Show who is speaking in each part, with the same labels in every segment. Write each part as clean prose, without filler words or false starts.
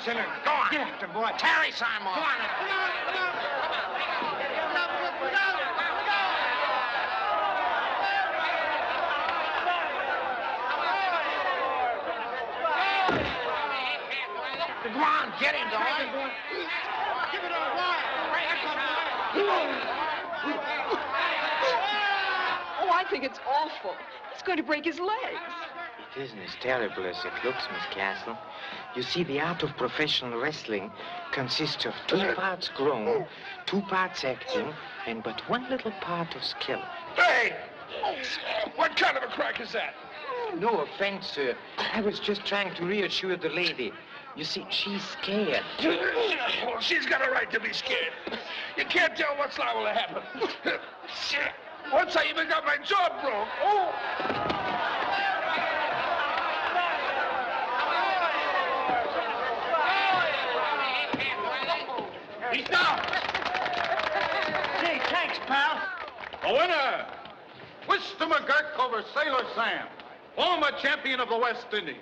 Speaker 1: Sinner. Go on.
Speaker 2: Get after him, boy.
Speaker 1: Tarry, Simon.
Speaker 2: Come on.
Speaker 1: Go on, get him, boy.
Speaker 2: Give it a while.
Speaker 3: Oh, I think it's awful. He's going to break his legs.
Speaker 4: It isn't as terrible as it looks, Miss Castle. You see, the art of professional wrestling consists of 2 parts grown, 2 parts acting, and but 1 little part of skill.
Speaker 5: Hey! What kind of a crack is that?
Speaker 4: No offense, sir. I was just trying to reassure the lady. You see, she's scared.
Speaker 5: Well, she's got a right to be scared. You can't tell what's liable to happen. Once I even got my jaw broke. Oh!
Speaker 2: He's down. Gee, thanks, pal.
Speaker 6: The winner, Twister McGurk over Sailor Sam, former champion of the West Indies.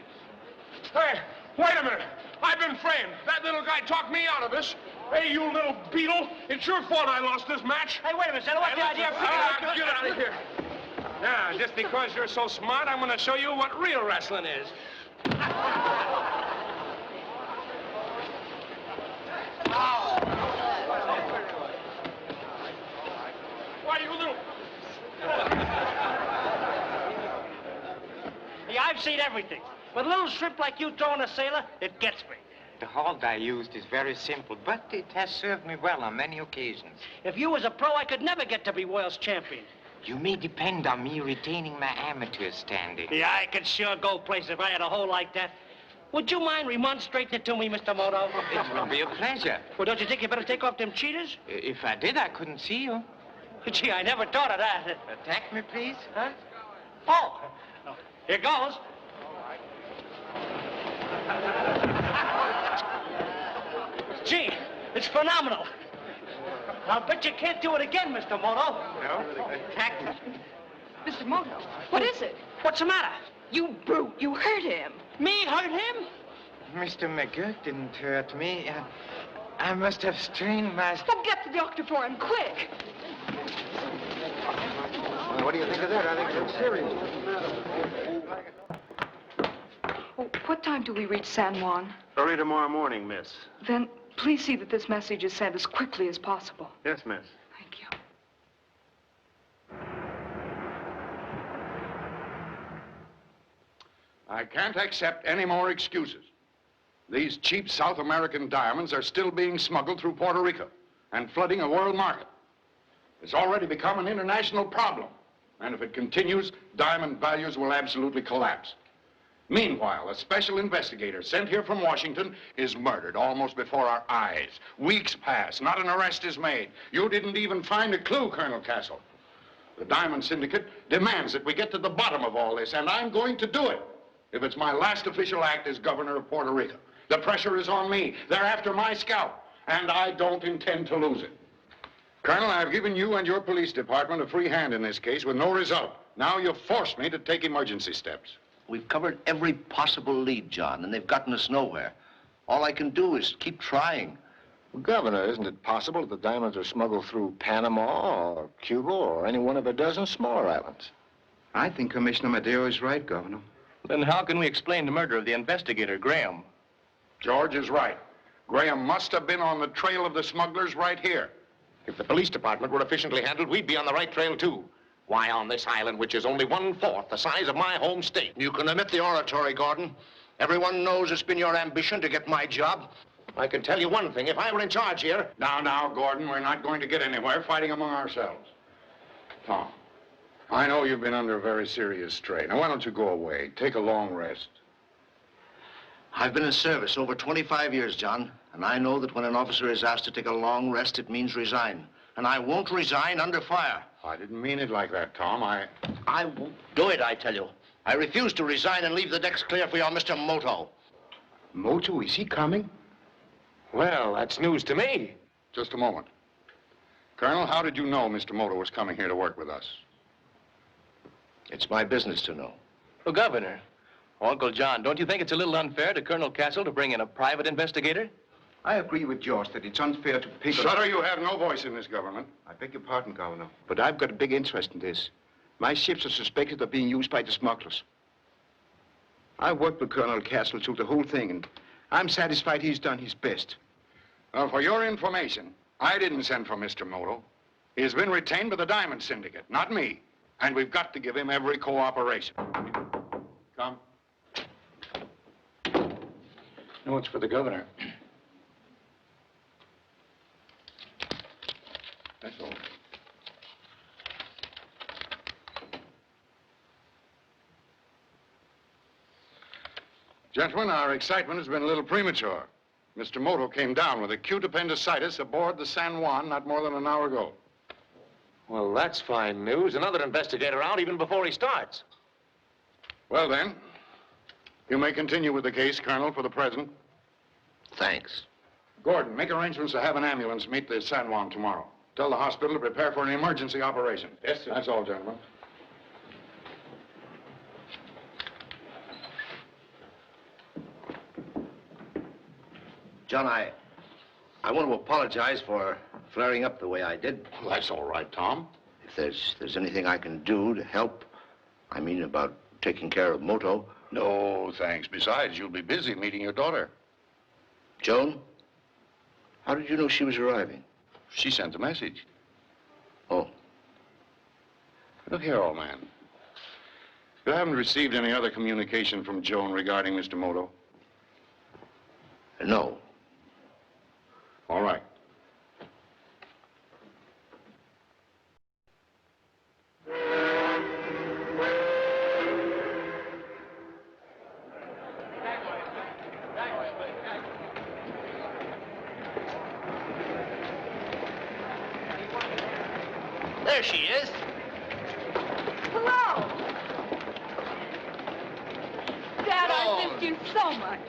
Speaker 5: Hey, wait a minute. I've been framed. That little guy talked me out of this. Hey, you little beetle. It's your fault I lost this match.
Speaker 2: Hey, wait a minute, Sailor. What's the idea of picking
Speaker 5: Get out of here. Now, just because you're so smart, I'm going to show you what real wrestling is. Why, you little...
Speaker 2: Yeah, I've seen everything. With a little shrimp like you throwing a sailor, it gets me.
Speaker 4: The hold I used is very simple, but it has served me well on many occasions.
Speaker 2: If you was a pro, I could never get to be world's champion.
Speaker 4: You may depend on me retaining my amateur standing.
Speaker 2: Yeah, I could sure go places if I had a hole like that. Would you mind remonstrating it to me, Mr. Moto?
Speaker 4: It will be a pleasure.
Speaker 2: Well, don't you think you better take off them cheaters?
Speaker 4: If I did, I couldn't see you.
Speaker 2: Gee, I never thought of that.
Speaker 4: Attack me, please.
Speaker 2: Huh? Oh, here goes. Gee, it's phenomenal. I'll bet you can't do it again, Mr. Moto.
Speaker 4: No? Attack me.
Speaker 3: Mr. Moto, what is it?
Speaker 2: What's the matter?
Speaker 3: You brute, you hurt him.
Speaker 2: Me hurt him?
Speaker 4: Mr. McGurk didn't hurt me. I must have strained my...
Speaker 3: Well, get the doctor for him, quick.
Speaker 1: Well, what do you think of that? I think it's serious.
Speaker 3: Oh, what time do we reach San Juan?
Speaker 6: Early tomorrow morning, miss.
Speaker 3: Then please see that this message is sent as quickly as possible.
Speaker 6: Yes, miss.
Speaker 3: Thank you.
Speaker 5: I can't accept any more excuses. These cheap South American diamonds are still being smuggled through Puerto Rico and flooding a world market. It's already become an international problem. And if it continues, diamond values will absolutely collapse. Meanwhile, a special investigator sent here from Washington is murdered almost before our eyes. Weeks pass, not an arrest is made. You didn't even find a clue, Colonel Castle. The Diamond Syndicate demands that we get to the bottom of all this, and I'm going to do it if it's my last official act as governor of Puerto Rico. The pressure is on me. They're after my scalp, and I don't intend to lose it. Colonel, I've given you and your police department a free hand in this case with no result. Now you've forced me to take emergency steps.
Speaker 7: We've covered every possible lead, John, and they've gotten us nowhere. All I can do is keep trying.
Speaker 1: Well, Governor, isn't it possible that the diamonds are smuggled through Panama or Cuba or any one of a dozen smaller islands?
Speaker 8: I think Commissioner Madero is right, Governor.
Speaker 6: Then how can we explain the murder of the investigator, Graham?
Speaker 5: George is right. Graham must have been on the trail of the smugglers right here.
Speaker 9: If the police department were efficiently handled, we'd be on the right trail, too. Why, on this island, which is only 1/4 the size of my home state.
Speaker 7: You can omit the oratory, Gordon. Everyone knows it's been your ambition to get my job.
Speaker 9: I can tell you one thing. If I were in charge here...
Speaker 5: Now, Gordon, we're not going to get anywhere fighting among ourselves. Tom, I know you've been under a very serious strain. Now, why don't you go away? Take a long rest.
Speaker 7: I've been in service over 25 years, John, and I know that when an officer is asked to take a long rest, it means resign. And I won't resign under fire.
Speaker 5: I didn't mean it like that, Tom.
Speaker 7: I won't do it, I tell you. I refuse to resign and leave the decks clear for your Mr. Moto.
Speaker 1: Moto, is he coming?
Speaker 9: Well, that's news to me.
Speaker 5: Just a moment. Colonel, how did you know Mr. Moto was coming here to work with us?
Speaker 7: It's my business to know.
Speaker 6: Well, Governor,
Speaker 10: Uncle John, don't you think it's a little unfair to Colonel Castle to bring in a private investigator?
Speaker 8: I agree with George that it's unfair to pick on...
Speaker 5: Sutter, you have no voice in this government.
Speaker 8: I beg your pardon, Governor, but I've got a big interest in this. My ships are suspected of being used by the smugglers. I worked with Colonel Castle through the whole thing, and I'm satisfied he's done his best.
Speaker 5: Well, for your information, I didn't send for Mr. Moto. He has been retained by the Diamond Syndicate, not me. And we've got to give him every cooperation. Come.
Speaker 1: No, it's for the governor.
Speaker 5: That's all. Gentlemen, our excitement has been a little premature. Mr. Moto came down with acute appendicitis aboard the San Juan not more than an hour ago.
Speaker 9: Well, that's fine news. Another investigator out even before he starts.
Speaker 5: Well, then, you may continue with the case, Colonel, for the present.
Speaker 7: Thanks.
Speaker 5: Gordon, make arrangements to have an ambulance meet the San Juan tomorrow. Tell the hospital to prepare for an emergency operation.
Speaker 6: Yes, sir.
Speaker 5: That's all, gentlemen.
Speaker 7: John, I want to apologize for flaring up the way I did.
Speaker 5: Well, that's all right, Tom.
Speaker 7: If there's anything I can do to help, I mean about taking care of Moto.
Speaker 5: No, thanks. Besides, you'll be busy meeting your daughter.
Speaker 7: Joan, how did you know she was arriving?
Speaker 5: She sent a message.
Speaker 7: Oh.
Speaker 5: Look here, old man. You haven't received any other communication from Joan regarding Mr. Moto?
Speaker 7: No.
Speaker 5: All right.
Speaker 2: There she is.
Speaker 3: Hello. Dad, I've missed you so much.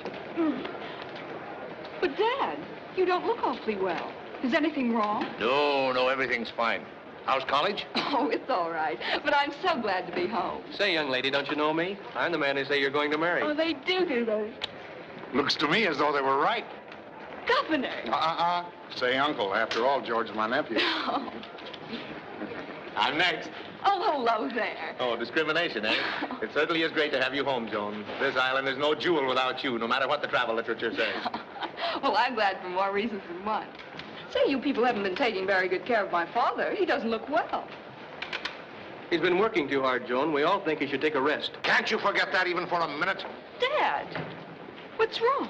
Speaker 3: But, Dad, you don't look awfully well. Is anything wrong?
Speaker 7: No, everything's fine. How's college?
Speaker 3: Oh, it's all right. But I'm so glad to be home.
Speaker 10: Say, young lady, don't you know me? I'm the man they say you're going to marry.
Speaker 3: Oh, they do they?
Speaker 5: Looks to me as though they were right.
Speaker 3: Governor.
Speaker 5: Say uncle. After all, George is my nephew.
Speaker 3: Oh.
Speaker 9: I'm next.
Speaker 3: Oh, hello there.
Speaker 9: Oh, discrimination, eh? It certainly is great to have you home, Joan. This island is no jewel without you, no matter what the travel literature says.
Speaker 3: Well, I'm glad for more reasons than one. Say, you people haven't been taking very good care of my father. He doesn't look well.
Speaker 10: He's been working too hard, Joan. We all think he should take a rest.
Speaker 9: Can't you forget that even for a minute?
Speaker 3: Dad, what's wrong?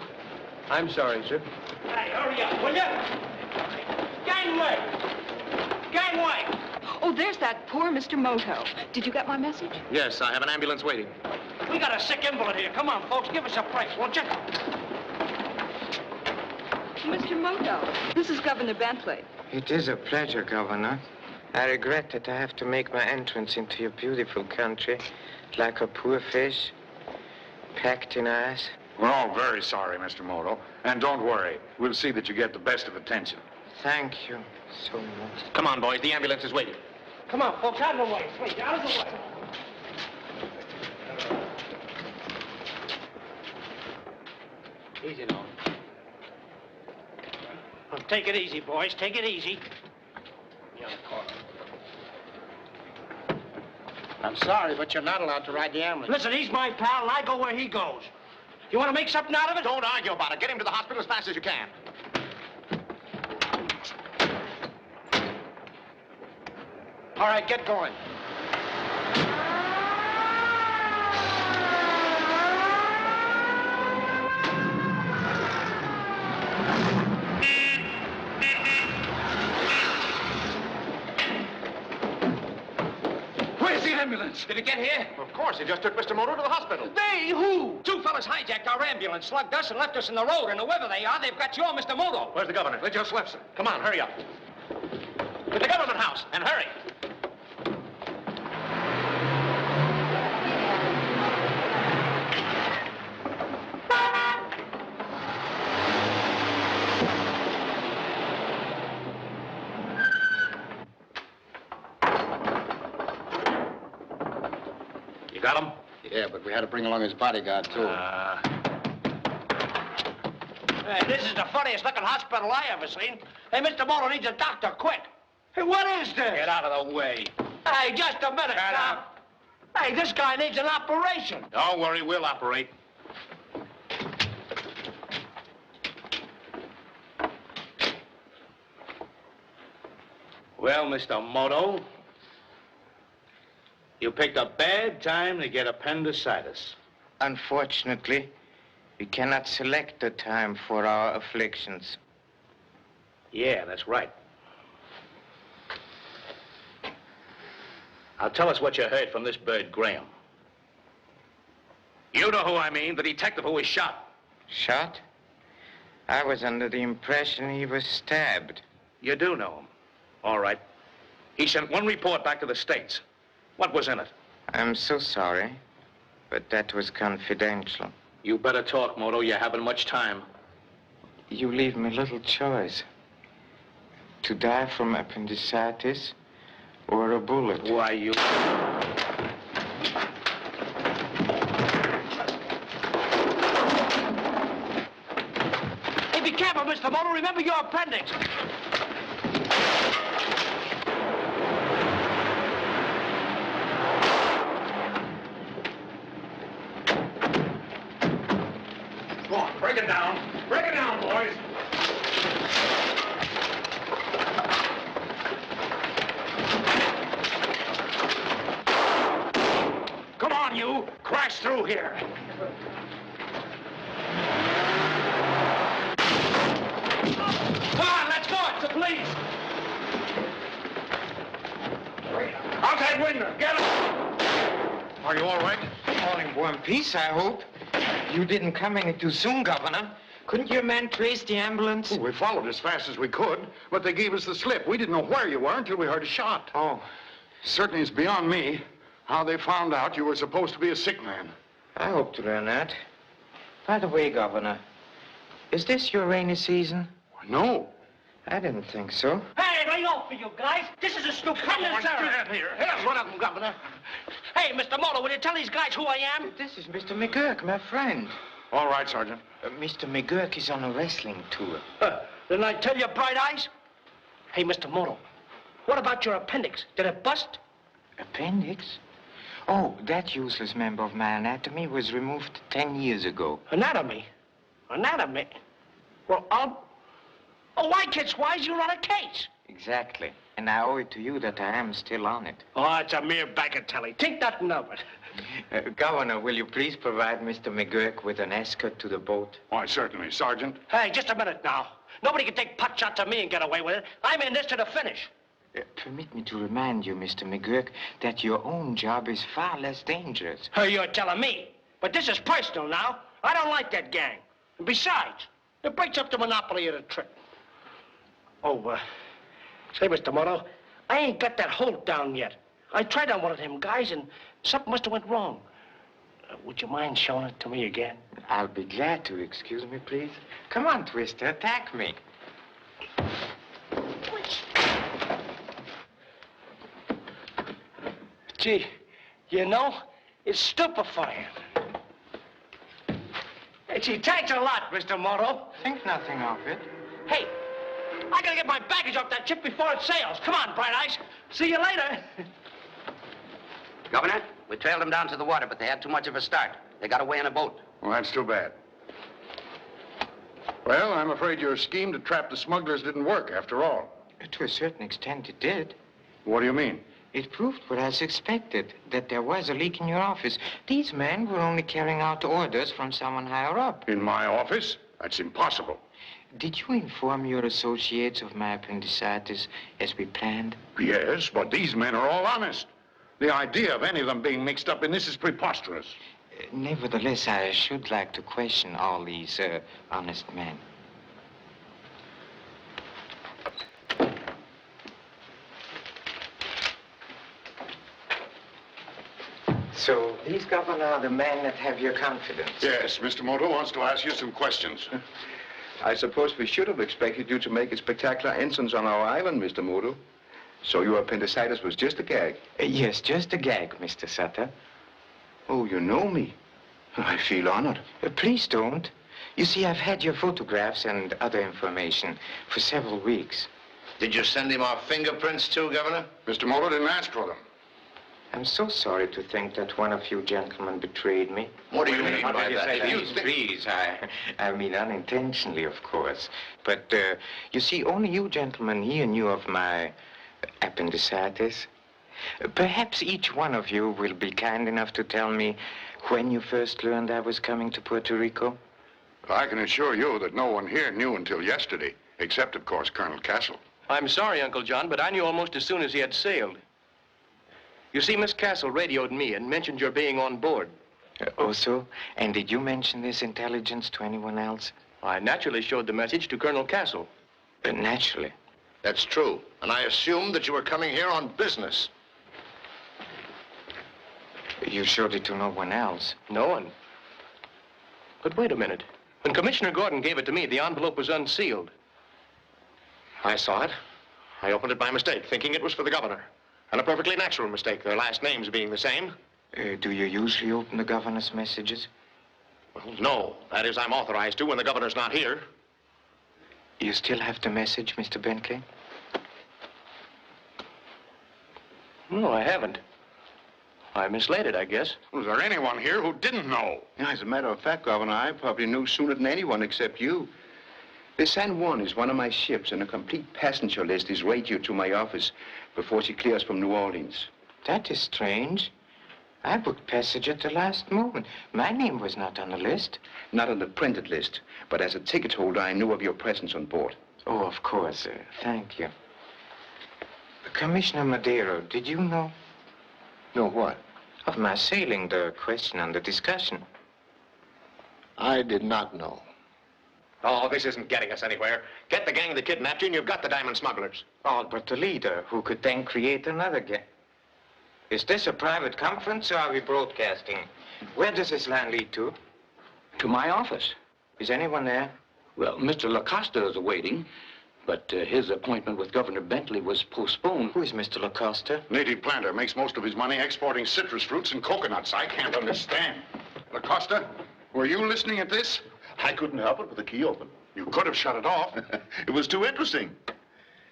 Speaker 10: I'm sorry, sir.
Speaker 2: Hey, hurry up, will you? Gangway! Gangway!
Speaker 3: Oh, there's that poor Mr. Moto. Did you get my message?
Speaker 9: Yes, I have an ambulance waiting.
Speaker 2: We got a sick invalid here. Come on, folks, give us a price, won't you?
Speaker 3: Mr. Moto, this is Governor Bentley.
Speaker 4: It is a pleasure, Governor. I regret that I have to make my entrance into your beautiful country like a poor fish, packed in ice.
Speaker 5: We're all very sorry, Mr. Moto. And don't worry. We'll see that you get the best of attention.
Speaker 4: Thank you so much.
Speaker 9: Come on, boys. The ambulance is waiting.
Speaker 2: Come on, folks, out of the way. Wait, out of the way. Easy now. Well, take it easy, boys. Take it easy.
Speaker 1: I'm sorry, but you're not allowed to ride the ambulance.
Speaker 2: Listen, he's my pal, and I go where he goes. You want to make something out of it?
Speaker 9: Don't argue about it. Get him to the hospital as fast as you can.
Speaker 1: All right, get going.
Speaker 2: Where's the ambulance?
Speaker 9: Did it get here? Of course. He just took Mr. Moto to the hospital.
Speaker 2: They who? Two fellas hijacked our ambulance, slugged us, and left us in the road. And whoever they are, they've got your Mr. Moto.
Speaker 9: Where's the governor? They just left, sir. Come on, hurry up. To the government house, and hurry. You got him?
Speaker 1: Yeah, but we had to bring along his bodyguard, too.
Speaker 2: Hey, this is the funniest looking hospital I ever seen. Hey, Mr. Moto needs a doctor, quick. Hey, what is this?
Speaker 6: Get out of the way.
Speaker 2: Hey, just a minute,
Speaker 6: Shut
Speaker 2: now.
Speaker 6: up.
Speaker 2: Hey, this guy needs an operation.
Speaker 6: Don't worry, we'll operate. Well, Mr. Moto, you picked a bad time to get appendicitis.
Speaker 4: Unfortunately, we cannot select the time for our afflictions.
Speaker 6: Yeah, that's right. Now tell us what you heard from this bird, Graham. You know who I mean, the detective who was shot.
Speaker 4: Shot? I was under the impression he was stabbed.
Speaker 6: You do know him. All right. He sent one report back to the States. What was in it?
Speaker 4: I'm so sorry, but that was confidential.
Speaker 6: You better talk, Moto. You haven't much time.
Speaker 4: You leave me little choice. To die from appendicitis or a bullet.
Speaker 6: Why, you...
Speaker 2: Hey, be careful, Mr. Moto. Remember your appendix.
Speaker 6: Go on, break it down. Break it down, boys. Come on, you. Crash through here.
Speaker 2: Come on, let's go. It's the police.
Speaker 6: Out that window. Get him. Are you all right?
Speaker 4: All in one piece, I hope. You didn't come any too soon, Governor. Couldn't your man trace the ambulance?
Speaker 5: We followed as fast as we could, but they gave us the slip. We didn't know where you were until we heard a shot.
Speaker 4: Oh,
Speaker 5: Certainly it's beyond me how they found out you were supposed to be a sick man.
Speaker 4: I hope to learn that. By the way, Governor, is this your rainy season?
Speaker 5: No.
Speaker 4: I didn't think so.
Speaker 2: Hey, lay off for you guys. This is a stupendous error.
Speaker 6: Here.
Speaker 2: Here's one of them, Governor. Hey, Mr. Moto, will you tell these guys who I am?
Speaker 4: This is Mr. McGurk, my friend.
Speaker 5: All right, Sergeant.
Speaker 4: Mr. McGurk is on a wrestling tour.
Speaker 2: Didn't I tell you, Bright Eyes? Hey, Mr. Moto, what about your appendix? Did it bust?
Speaker 4: Appendix? Oh, that useless member of my anatomy was removed 10 years ago.
Speaker 2: Anatomy? Anatomy? Well, Oh, why, kids, wise, you're on a case.
Speaker 4: Exactly. And I owe it to you that I am still on it.
Speaker 2: Oh, it's a mere bagatelle. Think nothing of it.
Speaker 4: Governor, will you please provide Mr. McGurk with an escort to the boat?
Speaker 5: Why, certainly, Sergeant.
Speaker 2: Hey, just a minute now. Nobody can take pot shots at me and get away with it. I'm in this to the finish.
Speaker 4: Permit me to remind you, Mr. McGurk, that your own job is far less dangerous.
Speaker 2: Hey, you're telling me. But this is personal now. I don't like that gang. And besides, it breaks up the monopoly of the trip. Oh, say, Mr. Moto, I ain't got that Holt down yet. I tried on one of them guys, and something must have went wrong. Would you mind showing it to me again?
Speaker 4: I'll be glad to. Excuse me, please. Come on, Twister, attack me.
Speaker 2: Gee, you know, it's stupefying. Hey, gee, thanks a lot, Mr. Moto.
Speaker 4: Think nothing of it.
Speaker 2: Hey, I gotta get my baggage off that ship before it sails. Come on, Bright Eyes. See you later.
Speaker 11: Governor, we trailed them down to the water, but they had too much of a start. They got away in a boat.
Speaker 5: Well, that's too bad. Well, I'm afraid your scheme to trap the smugglers didn't work after all.
Speaker 4: To a certain extent, it did.
Speaker 5: What do you mean?
Speaker 4: It proved what I suspected, that there was a leak in your office. These men were only carrying out orders from someone higher up.
Speaker 5: In my office? That's impossible.
Speaker 4: Did you inform your associates of my appendicitis as we planned?
Speaker 5: Yes, but these men are all honest. The idea of any of them being mixed up in this is preposterous.
Speaker 4: Nevertheless, I should like to question all these honest men. So, these, Governor, are the men that have your confidence?
Speaker 5: Yes, Mr. Moto wants to ask you some questions.
Speaker 8: I suppose we should have expected you to make a spectacular entrance on our island, Mr. Moto. So your appendicitis was just a gag?
Speaker 4: Yes, just a gag, Mr. Sutter.
Speaker 8: Oh, you know me. I feel honored.
Speaker 4: Please don't. You see, I've had your photographs and other information for several weeks.
Speaker 7: Did you send him our fingerprints too, Governor?
Speaker 5: Mr. Moto didn't ask for them.
Speaker 4: I'm so sorry to think that one of you gentlemen betrayed me.
Speaker 7: What do you mean by that?
Speaker 4: Please, I mean unintentionally, of course. But, you see, only you gentlemen here knew of my appendicitis. Perhaps each one of you will be kind enough to tell me when you first learned I was coming to Puerto Rico.
Speaker 5: I can assure you that no one here knew until yesterday, except, of course, Colonel Castle.
Speaker 10: I'm sorry, Uncle John, but I knew almost as soon as he had sailed. You see, Miss Castle radioed me and mentioned your being on board.
Speaker 4: Also? And did you mention this intelligence to anyone else?
Speaker 10: I naturally showed the message to Colonel Castle.
Speaker 4: Naturally.
Speaker 1: That's true. And I assumed that you were coming here on business.
Speaker 4: You showed it to no one else?
Speaker 10: No one. But wait a minute. When Commissioner Gordon gave it to me, the envelope was unsealed.
Speaker 9: I saw it. I opened it by mistake, thinking it was for the governor. And a perfectly natural mistake, their last names being the same.
Speaker 4: Do you usually open the governor's messages?
Speaker 9: Well, no. That is, I'm authorized to when the governor's not here.
Speaker 4: You still have the message, Mr. Bentley?
Speaker 10: No, I haven't. I mislaid it, I guess.
Speaker 5: Was there anyone here who didn't know?
Speaker 8: Yeah, as a matter of fact, Governor, I probably knew sooner than anyone except you. The San Juan is one of my ships, and a complete passenger list is radioed to my office before she clears from New Orleans.
Speaker 4: That is strange. I booked passage at the last moment. My name was not on the list.
Speaker 8: Not on the printed list, but as a ticket holder, I knew of your presence on board.
Speaker 4: Oh, of course. Thank you. Commissioner Madero, did you know?
Speaker 1: Know what?
Speaker 4: Of my sailing, the question under discussion.
Speaker 1: I did not know.
Speaker 9: Oh, this isn't getting us anywhere. Get the gang that kidnapped you, and you've got the diamond smugglers.
Speaker 4: All but the leader, who could then create another gang. Is this a private conference, or are we broadcasting? Where does this line lead to?
Speaker 2: To my office.
Speaker 4: Is anyone there?
Speaker 2: Well, Mr. Lacosta is awaiting, but his appointment with Governor Bentley was postponed.
Speaker 4: Who is Mr. Lacosta?
Speaker 5: Native planter, makes most of his money exporting citrus fruits and coconuts. I can't understand. Lacosta, were you listening at this?
Speaker 6: I couldn't help it with the key open.
Speaker 5: You could have shut it off.
Speaker 6: It was too interesting.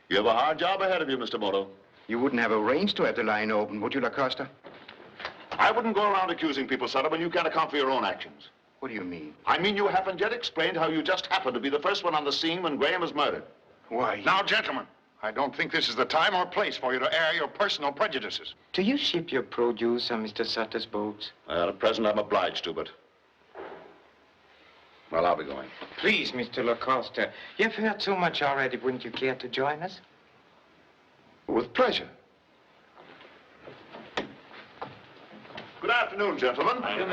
Speaker 6: You have a hard job ahead of you, Mr. Moto.
Speaker 8: You wouldn't have arranged to have the line open, would you, Lacosta?
Speaker 6: I wouldn't go around accusing people, Sutter, when you can't account for your own actions.
Speaker 8: What do you mean?
Speaker 6: I mean, you haven't yet explained how you just happened to be the first one on the scene when Graham was murdered.
Speaker 8: Why?
Speaker 5: Now, gentlemen, I don't think this is the time or place for you to air your personal prejudices.
Speaker 4: Do you ship your produce on Mr. Sutter's boats?
Speaker 6: At present, I'm obliged to, but... Well, I'll be going.
Speaker 4: Please, Mr. Lacosta. You've heard so much already. Wouldn't you care to join us?
Speaker 6: With pleasure. Good afternoon, gentlemen.
Speaker 5: What is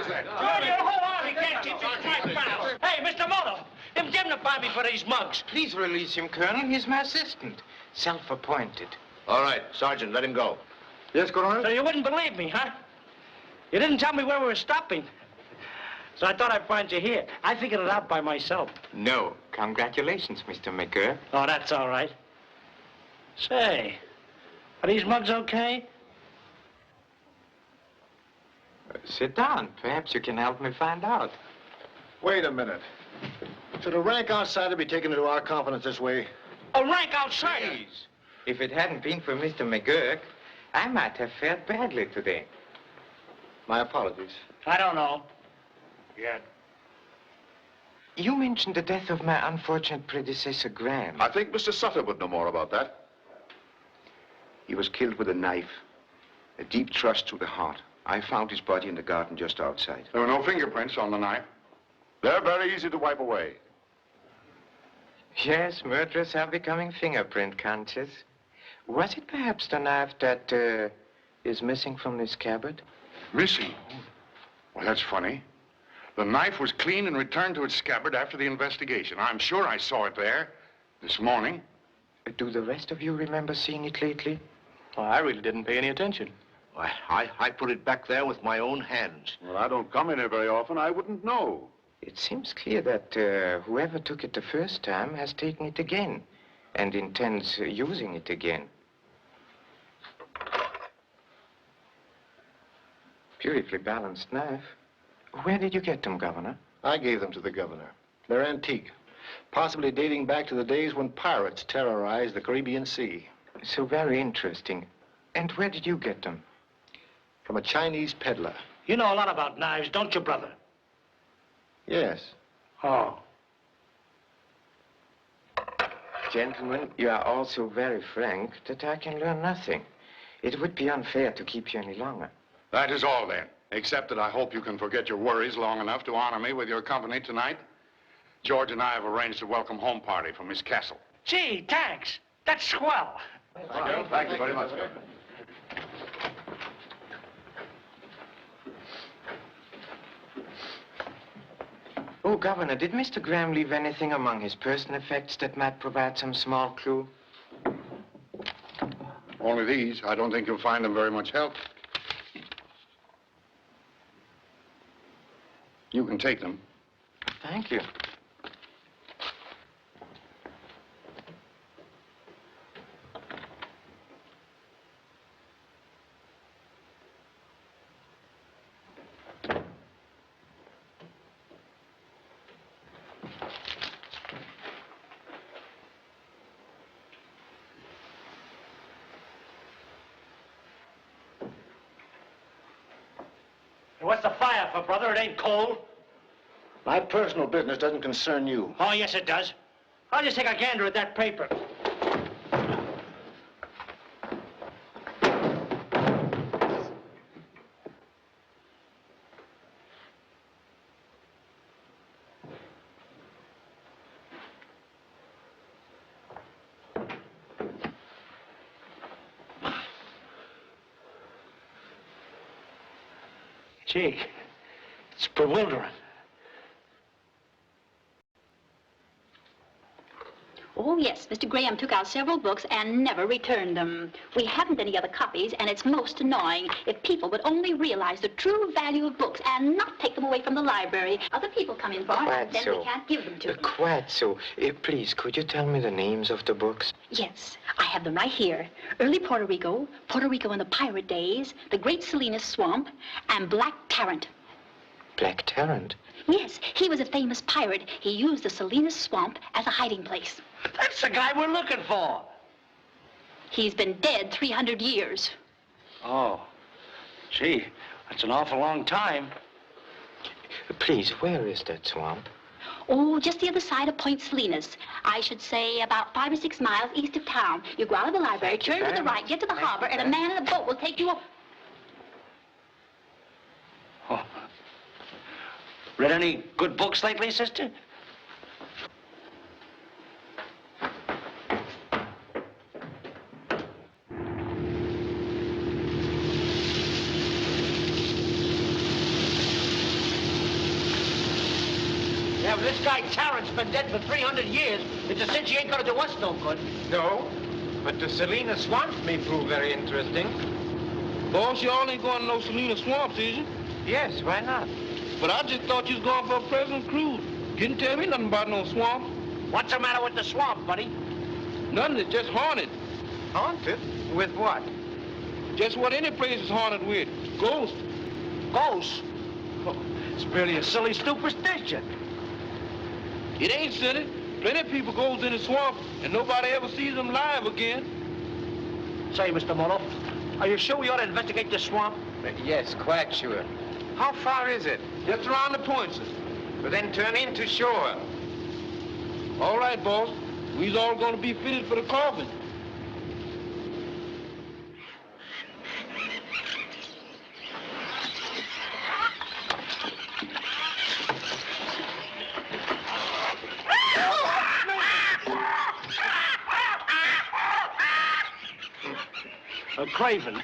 Speaker 5: that?
Speaker 2: George, hold on. He can't keep these right bounds. Hey, Mr. Moto, indemnify me for these mugs.
Speaker 4: Please release him, Colonel. He's my assistant. Self-appointed.
Speaker 1: All right, Sergeant, let him go.
Speaker 8: Yes, Colonel?
Speaker 2: So you wouldn't believe me, huh? You didn't tell me where we were stopping. So I thought I'd find you here. I figured it out by myself.
Speaker 4: No. Congratulations, Mr. McGurk.
Speaker 2: Oh, that's all right. Say, are these mugs okay?
Speaker 4: Sit down. Perhaps you can help me find out.
Speaker 1: Wait a minute. Should a rank outsider be taken into our confidence this way?
Speaker 2: A rank outsider.
Speaker 4: Please. If it hadn't been for Mr. McGurk, I might have fared badly today.
Speaker 1: My apologies.
Speaker 2: I don't know.
Speaker 5: Yeah.
Speaker 4: You mentioned the death of my unfortunate predecessor, Graham.
Speaker 6: I think Mr. Sutter would know more about that.
Speaker 8: He was killed with a knife. A deep thrust through the heart. I found his body in the garden just outside.
Speaker 5: There were no fingerprints on the knife.
Speaker 6: They're very easy to wipe away.
Speaker 4: Yes, murderers are becoming fingerprint conscious. Was it perhaps the knife that is missing from this scabbard?
Speaker 5: Missing? Well, that's funny. The knife was cleaned and returned to its scabbard after the investigation. I'm sure I saw it there this morning.
Speaker 4: Do the rest of you remember seeing it lately?
Speaker 10: Well, I really didn't pay any attention.
Speaker 7: I put it back there with my own hands.
Speaker 6: Well, I don't come in here very often. I wouldn't know.
Speaker 4: It seems clear that whoever took it the first time has taken it again and intends using it again. Beautifully balanced knife. Where did you get them, Governor?
Speaker 1: I gave them to the governor. They're antique, possibly dating back to the days when pirates terrorized the Caribbean Sea.
Speaker 4: So very interesting. And where did you get them?
Speaker 1: From a Chinese peddler.
Speaker 2: You know a lot about knives, don't you, brother?
Speaker 1: Yes.
Speaker 2: Oh.
Speaker 4: Gentlemen, you are all so very frank that I can learn nothing. It would be unfair to keep you any longer.
Speaker 5: That is all, then. Except that I hope you can forget your worries long enough to honor me with your company tonight. George and I have arranged a welcome home party for Miss Castle.
Speaker 2: Gee, thanks. That's swell.
Speaker 5: Thank you very much.
Speaker 4: Oh, Governor, did Mr. Graham leave anything among his personal effects that might provide some small clue?
Speaker 5: Only these. I don't think you'll find them very much help. You can take them.
Speaker 4: Thank you.
Speaker 2: What's the fire for, brother? It ain't cold.
Speaker 1: My personal business doesn't concern you.
Speaker 2: Oh, yes, it does. I'll just take a gander at that paper. Gee, it's bewildering.
Speaker 12: Oh, yes, Mr. Graham took out several books and never returned them. We haven't any other copies, and it's most annoying. If people would only realize the true value of books and not take them away from the library, other people come in for them,
Speaker 4: Quite
Speaker 12: then
Speaker 4: so.
Speaker 12: we can't give them to them.
Speaker 4: Quite so. Please, could you tell me the names of the books?
Speaker 12: Yes, I have them right here. Early Puerto Rico in the pirate days, The Great Salinas Swamp, and Black Tarrant.
Speaker 4: Black Tarrant?
Speaker 12: Yes, he was a famous pirate. He used the Salinas Swamp as a hiding place.
Speaker 2: That's the guy we're looking for.
Speaker 12: He's been dead 300 years.
Speaker 2: Oh, gee, that's an awful long time.
Speaker 4: Please, where is that swamp?
Speaker 12: Oh, just the other side of Point Salinas. I should say about 5 or 6 miles east of town. You go out of the library, turn to the right, get to the harbor, and a man in a boat will take you up.
Speaker 2: Oh. Read any good books lately, sister? Yeah, but this guy Tarrant's been dead for 300 years. It's a cinch he ain't gonna do us no good.
Speaker 4: No, but the Salinas Swamp may prove very interesting.
Speaker 6: Boss, y'all ain't going to no Salinas Swamps, is you?
Speaker 4: Yes, why not?
Speaker 6: But I just thought you was going for a pleasant cruise. Didn't tell me nothing about no swamp.
Speaker 2: What's the matter with the swamp, buddy?
Speaker 6: Nothing, it's just haunted.
Speaker 4: Haunted? With what?
Speaker 6: Just what any place is haunted with. Ghosts.
Speaker 2: Ghosts? Oh, it's merely a silly superstition.
Speaker 6: It ain't silly. Plenty of people goes in the swamp and nobody ever sees them live again.
Speaker 2: Say, Mr. Moto, are you sure we ought to investigate this swamp?
Speaker 4: Yes, quite sure. How far is it?
Speaker 6: Just around the point, sir.
Speaker 4: But then turn in to shore.
Speaker 6: All right, boss. We's all gonna be fitted for the coffin.
Speaker 2: A craven.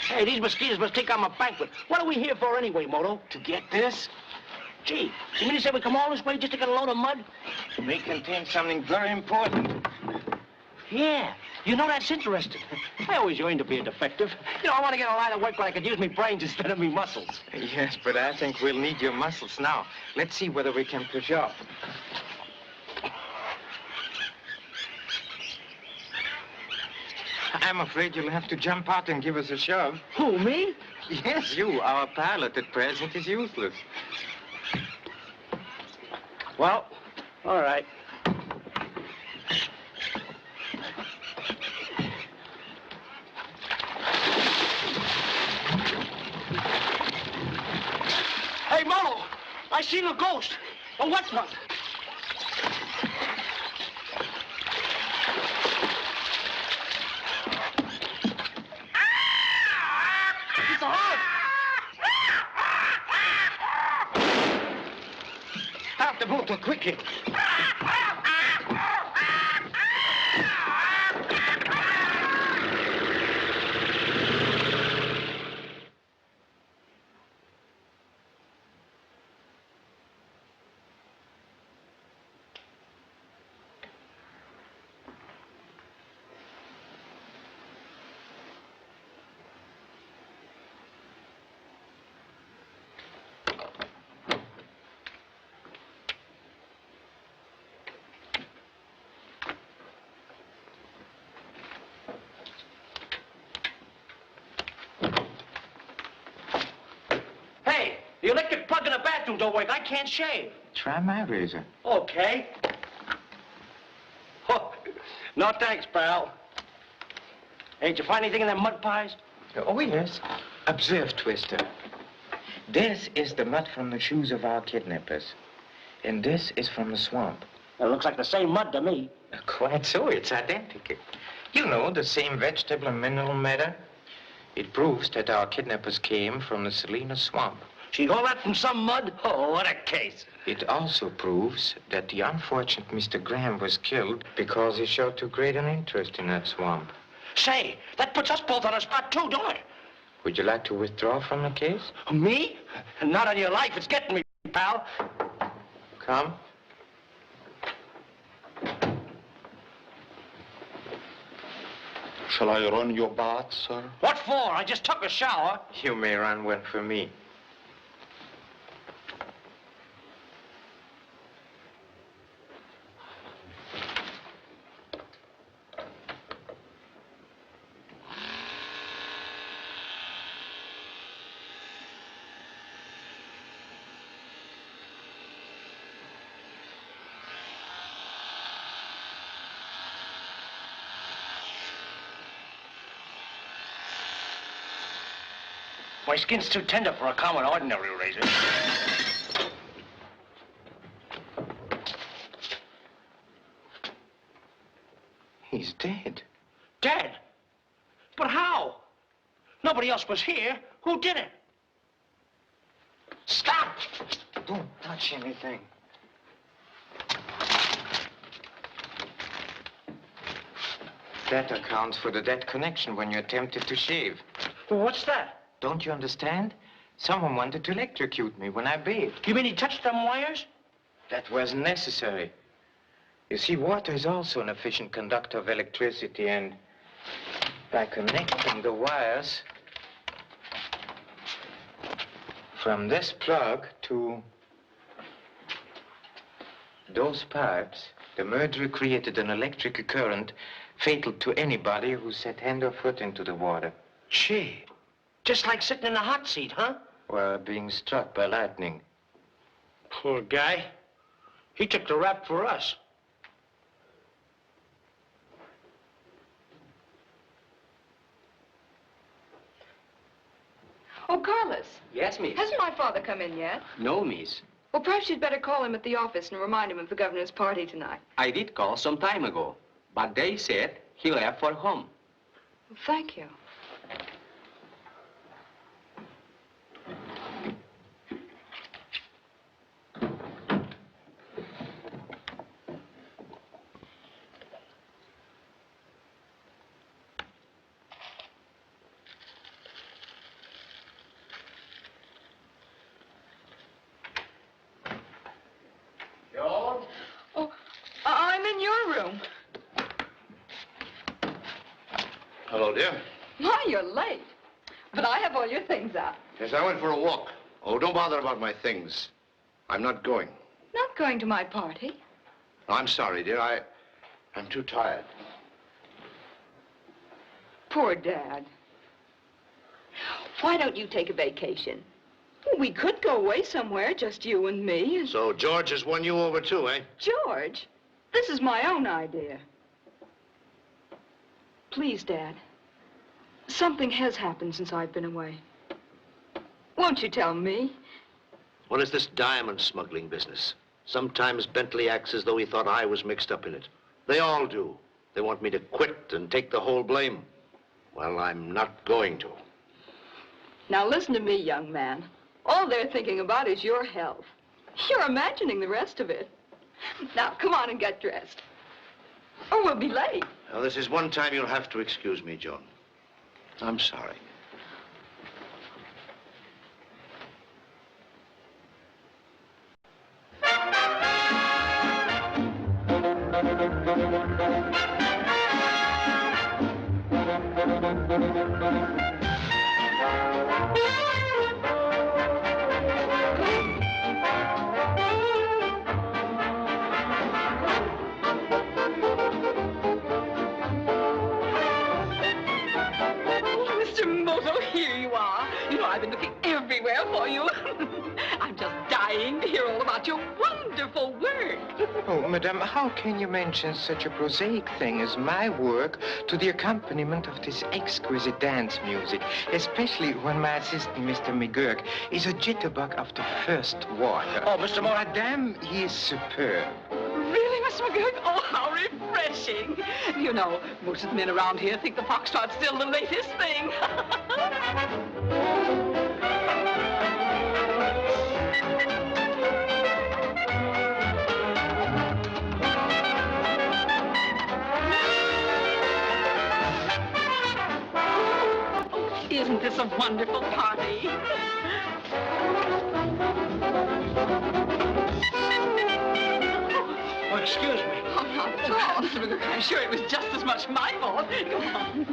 Speaker 2: Hey, these mosquitoes must think I'm a banquet. What are we here for anyway, Moto?
Speaker 4: To get this?
Speaker 2: Gee, you mean to say we come all this way just to get a load of mud?
Speaker 4: It may contain something very important.
Speaker 2: Yeah, you know, that's interesting. I always yearned to be a detective. You know, I want to get a line of work where I could use my brains instead of my muscles.
Speaker 4: Yes, but I think we'll need your muscles now. Let's see whether we can push off. I'm afraid you'll have to jump out and give us a shove.
Speaker 2: Who, me?
Speaker 4: Yes, you. Our pilot at present is useless.
Speaker 2: Well, all right. Hey, Moto, I seen a ghost. A what one? It's a hog.
Speaker 4: Start the motor quickly.
Speaker 2: Hey, the electric plug in the bathroom don't work. I can't shave.
Speaker 4: Try my razor.
Speaker 2: Okay. Oh, no thanks, pal. Hey, did you find anything in them mud pies?
Speaker 4: Oh, yes. Observe, Twister. This is the mud from the shoes of our kidnappers. And this is from the swamp.
Speaker 2: It looks like the same mud to me.
Speaker 4: Quite so. It's identical. You know, the same vegetable and mineral matter. It proves that our kidnappers came from the Salina swamp.
Speaker 2: She got that from some mud? Oh, what a case.
Speaker 4: It also proves that the unfortunate Mr. Graham was killed because he showed too great an interest in that swamp.
Speaker 2: Say, that puts us both on a spot too, don't it?
Speaker 4: Would you like to withdraw from the case?
Speaker 2: Me? Not on your life. It's getting me, pal.
Speaker 4: Come.
Speaker 1: Shall I run your bath, sir?
Speaker 2: What for? I just took a shower.
Speaker 4: You may run one for me.
Speaker 2: My skin's too tender for a common, ordinary razor.
Speaker 4: He's dead.
Speaker 2: Dead? But how? Nobody else was here. Who did it? Stop!
Speaker 4: Don't touch anything. That accounts for the dead connection when you attempted to shave.
Speaker 2: Well, what's that?
Speaker 4: Don't you understand? Someone wanted to electrocute me when I bathed.
Speaker 2: You mean he touched them wires?
Speaker 4: That was necessary. You see, water is also an efficient conductor of electricity, and by connecting the wires from this plug to those pipes, the murderer created an electrical current fatal to anybody who set hand or foot into the water.
Speaker 2: Gee, just like sitting in a hot seat, huh?
Speaker 4: Or being struck by lightning.
Speaker 2: Poor guy. He took the rap for us.
Speaker 3: Oh, Carlos.
Speaker 10: Yes, miss.
Speaker 3: Hasn't my father come in yet?
Speaker 10: No, miss.
Speaker 3: Well, perhaps you'd better call him at the office and remind him of the governor's party tonight.
Speaker 10: I did call some time ago, but they said he left for home.
Speaker 3: Well, thank you. I'm in your room.
Speaker 1: Hello, dear.
Speaker 3: My, you're late. But I have all your things out.
Speaker 1: Yes, I went for a walk. Oh, don't bother about my things. I'm not going.
Speaker 3: Not going to my party.
Speaker 1: I'm sorry, dear. I'm too tired.
Speaker 3: Poor Dad. Why don't you take a vacation? We could go away somewhere, just you and me.
Speaker 7: So George has won you over too, eh?
Speaker 3: George, this is my own idea. Please, Dad. Something has happened since I've been away. Won't you tell me?
Speaker 7: What is this diamond smuggling business? Sometimes Bentley acts as though he thought I was mixed up in it. They all do. They want me to quit and take the whole blame. Well, I'm not going to.
Speaker 3: Now listen to me, young man. All they're thinking about is your health. You're imagining the rest of it. Now, come on and get dressed. Or we'll be late.
Speaker 7: Now, this is one time you'll have to excuse me, Joan. I'm sorry.
Speaker 3: Mr. Moto, here you are. You know, I've been looking everywhere for you. I'm just dying to hear all about your wonderful work.
Speaker 4: Oh, madame, how can you mention such a prosaic thing as my work to the accompaniment of this exquisite dance music, especially when my assistant, Mr. McGurk, is a jitterbug of the first water?
Speaker 2: Oh, Mr. Moto.
Speaker 4: Madame, he is superb.
Speaker 3: Really, Miss McGurk? Oh, how refreshing. You know, most of the men around here think the foxtrot's still the latest thing. Isn't this a wonderful party?
Speaker 2: Oh, excuse me.
Speaker 3: Oh, not at all, Mr. McGurk. I'm sure it was just as much my fault. Come on.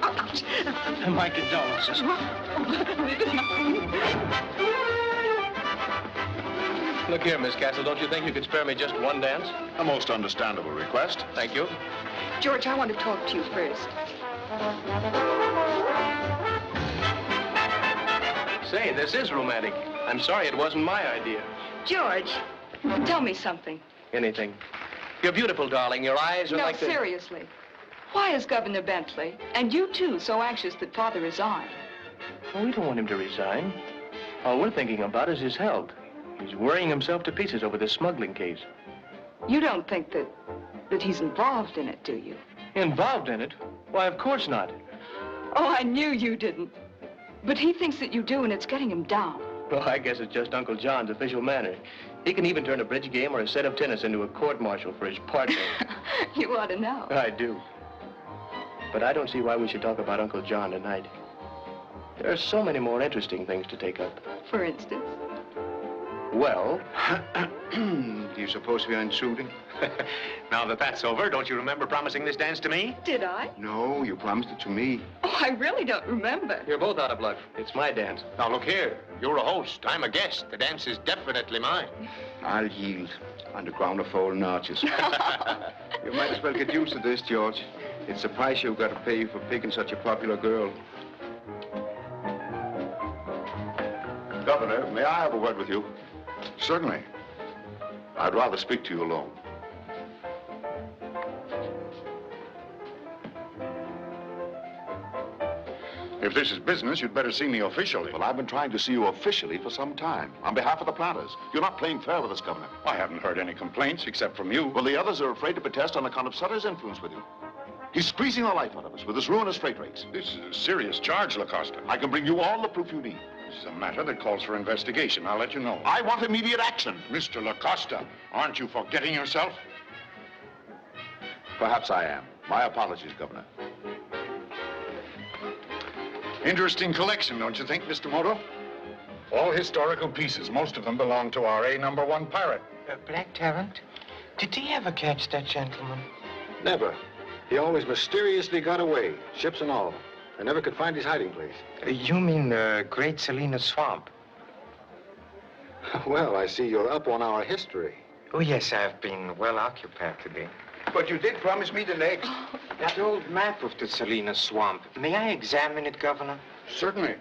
Speaker 3: Ouch.
Speaker 2: My condolences.
Speaker 10: Look here, Miss Castle, don't you think you could spare me just one dance?
Speaker 5: A most understandable request.
Speaker 10: Thank you.
Speaker 3: George, I want to talk to you first.
Speaker 10: Say, this is romantic. I'm sorry it wasn't my idea.
Speaker 3: George, tell me something.
Speaker 10: Anything. You're beautiful, darling. Your eyes are
Speaker 3: No,
Speaker 10: like the...
Speaker 3: seriously. Why is Governor Bentley, and you too, so anxious that Father resign?
Speaker 10: Well, we don't want him to resign. All we're thinking about is his health. He's worrying himself to pieces over this smuggling case.
Speaker 3: You don't think that he's involved in it, do you?
Speaker 10: Involved in it? Why, of course not.
Speaker 3: Oh, I knew you didn't. But he thinks that you do, and it's getting him down.
Speaker 10: Well, I guess it's just Uncle John's official manner. He can even turn a bridge game or a set of tennis into a court-martial for his partner.
Speaker 3: You ought to know.
Speaker 10: I do. But I don't see why we should talk about Uncle John tonight. There are so many more interesting things to take up.
Speaker 3: For instance?
Speaker 10: Well...
Speaker 8: You're supposed to be intruding?
Speaker 9: Now that that's over, don't you remember promising this dance to me?
Speaker 3: Did I?
Speaker 8: No, you promised it to me.
Speaker 3: Oh, I really don't remember.
Speaker 10: You're both out of luck. It's my dance.
Speaker 9: Now look here, you're a host, I'm a guest. The dance is definitely mine.
Speaker 8: I'll yield on the ground of fallen arches. You might as well get used to this, George. It's a price you've got to pay for picking such a popular girl.
Speaker 5: Governor, may I have a word with you? Certainly. I'd rather speak to you alone. If this is business, you'd better see me officially.
Speaker 13: Well, I've been trying to see you officially for some time, on behalf of the planters. You're not playing fair with us, Governor.
Speaker 5: I haven't heard any complaints except from you.
Speaker 13: Well, the others are afraid to protest on account of Sutter's influence with you. He's squeezing the life out of us with his ruinous freight rates.
Speaker 5: This is a serious charge, Lacosta.
Speaker 13: I can bring you all the proof you need.
Speaker 5: This is a matter that calls for investigation. I'll let you know.
Speaker 13: I want immediate action.
Speaker 5: Mr. Lacosta, aren't you forgetting yourself?
Speaker 13: Perhaps I am. My apologies, Governor.
Speaker 5: Interesting collection, don't you think, Mr. Moto? All historical pieces. Most of them belong to our #1 pirate.
Speaker 4: Black Tarrant, did he ever catch that gentleman?
Speaker 1: Never. He always mysteriously got away, ships and all. I never could find his hiding place.
Speaker 4: You mean the Great Salinas Swamp?
Speaker 1: Well, I see you're up on our history.
Speaker 4: Oh, yes, I've been well occupied today.
Speaker 8: But you did promise me the next.
Speaker 4: That old map of the Salinas swamp. May I examine it, Governor?
Speaker 5: Certainly.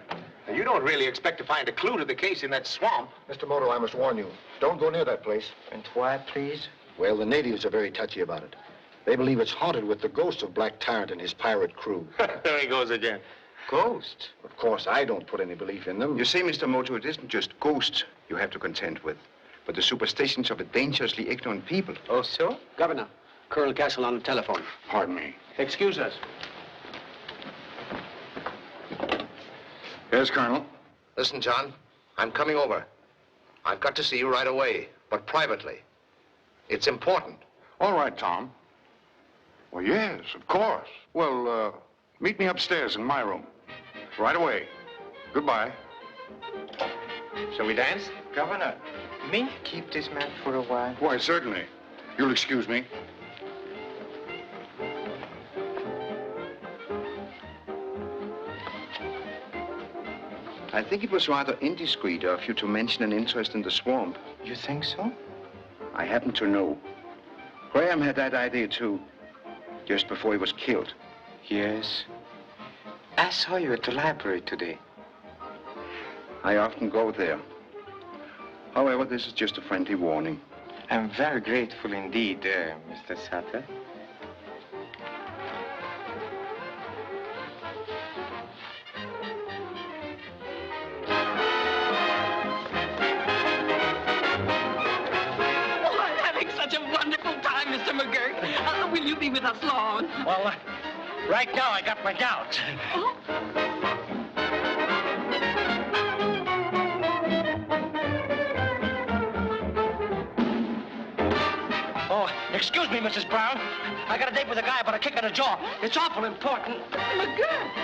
Speaker 9: Now, you don't really expect to find a clue to the case in that swamp.
Speaker 1: Mr. Moto, I must warn you. Don't go near that place.
Speaker 4: And why, please?
Speaker 1: Well, the natives are very touchy about it. They believe it's haunted with the ghost of Black Tyrant and his pirate crew.
Speaker 9: There he goes again.
Speaker 4: Ghosts?
Speaker 1: Of course, I don't put any belief in them.
Speaker 8: You see, Mr. Moto, it isn't just ghosts you have to contend with, but the superstitions of a dangerously ignorant people.
Speaker 4: Oh, so?
Speaker 2: Governor, Colonel Castle on the telephone.
Speaker 5: Pardon me.
Speaker 2: Excuse us.
Speaker 5: Yes, Colonel?
Speaker 9: Listen, John, I'm coming over. I've got to see you right away, but privately. It's important.
Speaker 5: All right, Tom. Well, yes, of course. Well, meet me upstairs in my room. Right away. Goodbye.
Speaker 9: Shall we dance?
Speaker 4: Governor, may I keep this map for a while?
Speaker 5: Why, certainly. You'll excuse me.
Speaker 8: I think it was rather indiscreet of you to mention an interest in the swamp.
Speaker 4: You think so?
Speaker 8: I happen to know. Graham had that idea, too, just before he was killed.
Speaker 4: Yes. I saw you at the library today.
Speaker 8: I often go there. However, this is just a friendly warning.
Speaker 4: I'm very grateful indeed, Mr. Sutter.
Speaker 3: Mr. McGurk. Will you be with us long?
Speaker 2: Well, right now I got my gout. Oh, excuse me, Mrs. Brown. I got a date with a guy about a kick in the jaw. It's awful important.
Speaker 3: McGurk.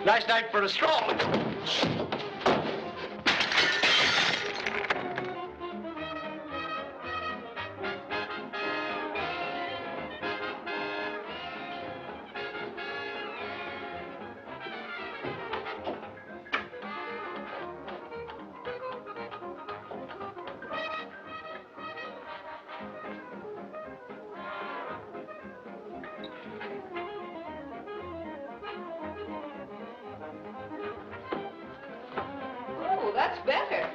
Speaker 2: Nice night for a stroll.
Speaker 3: That's better.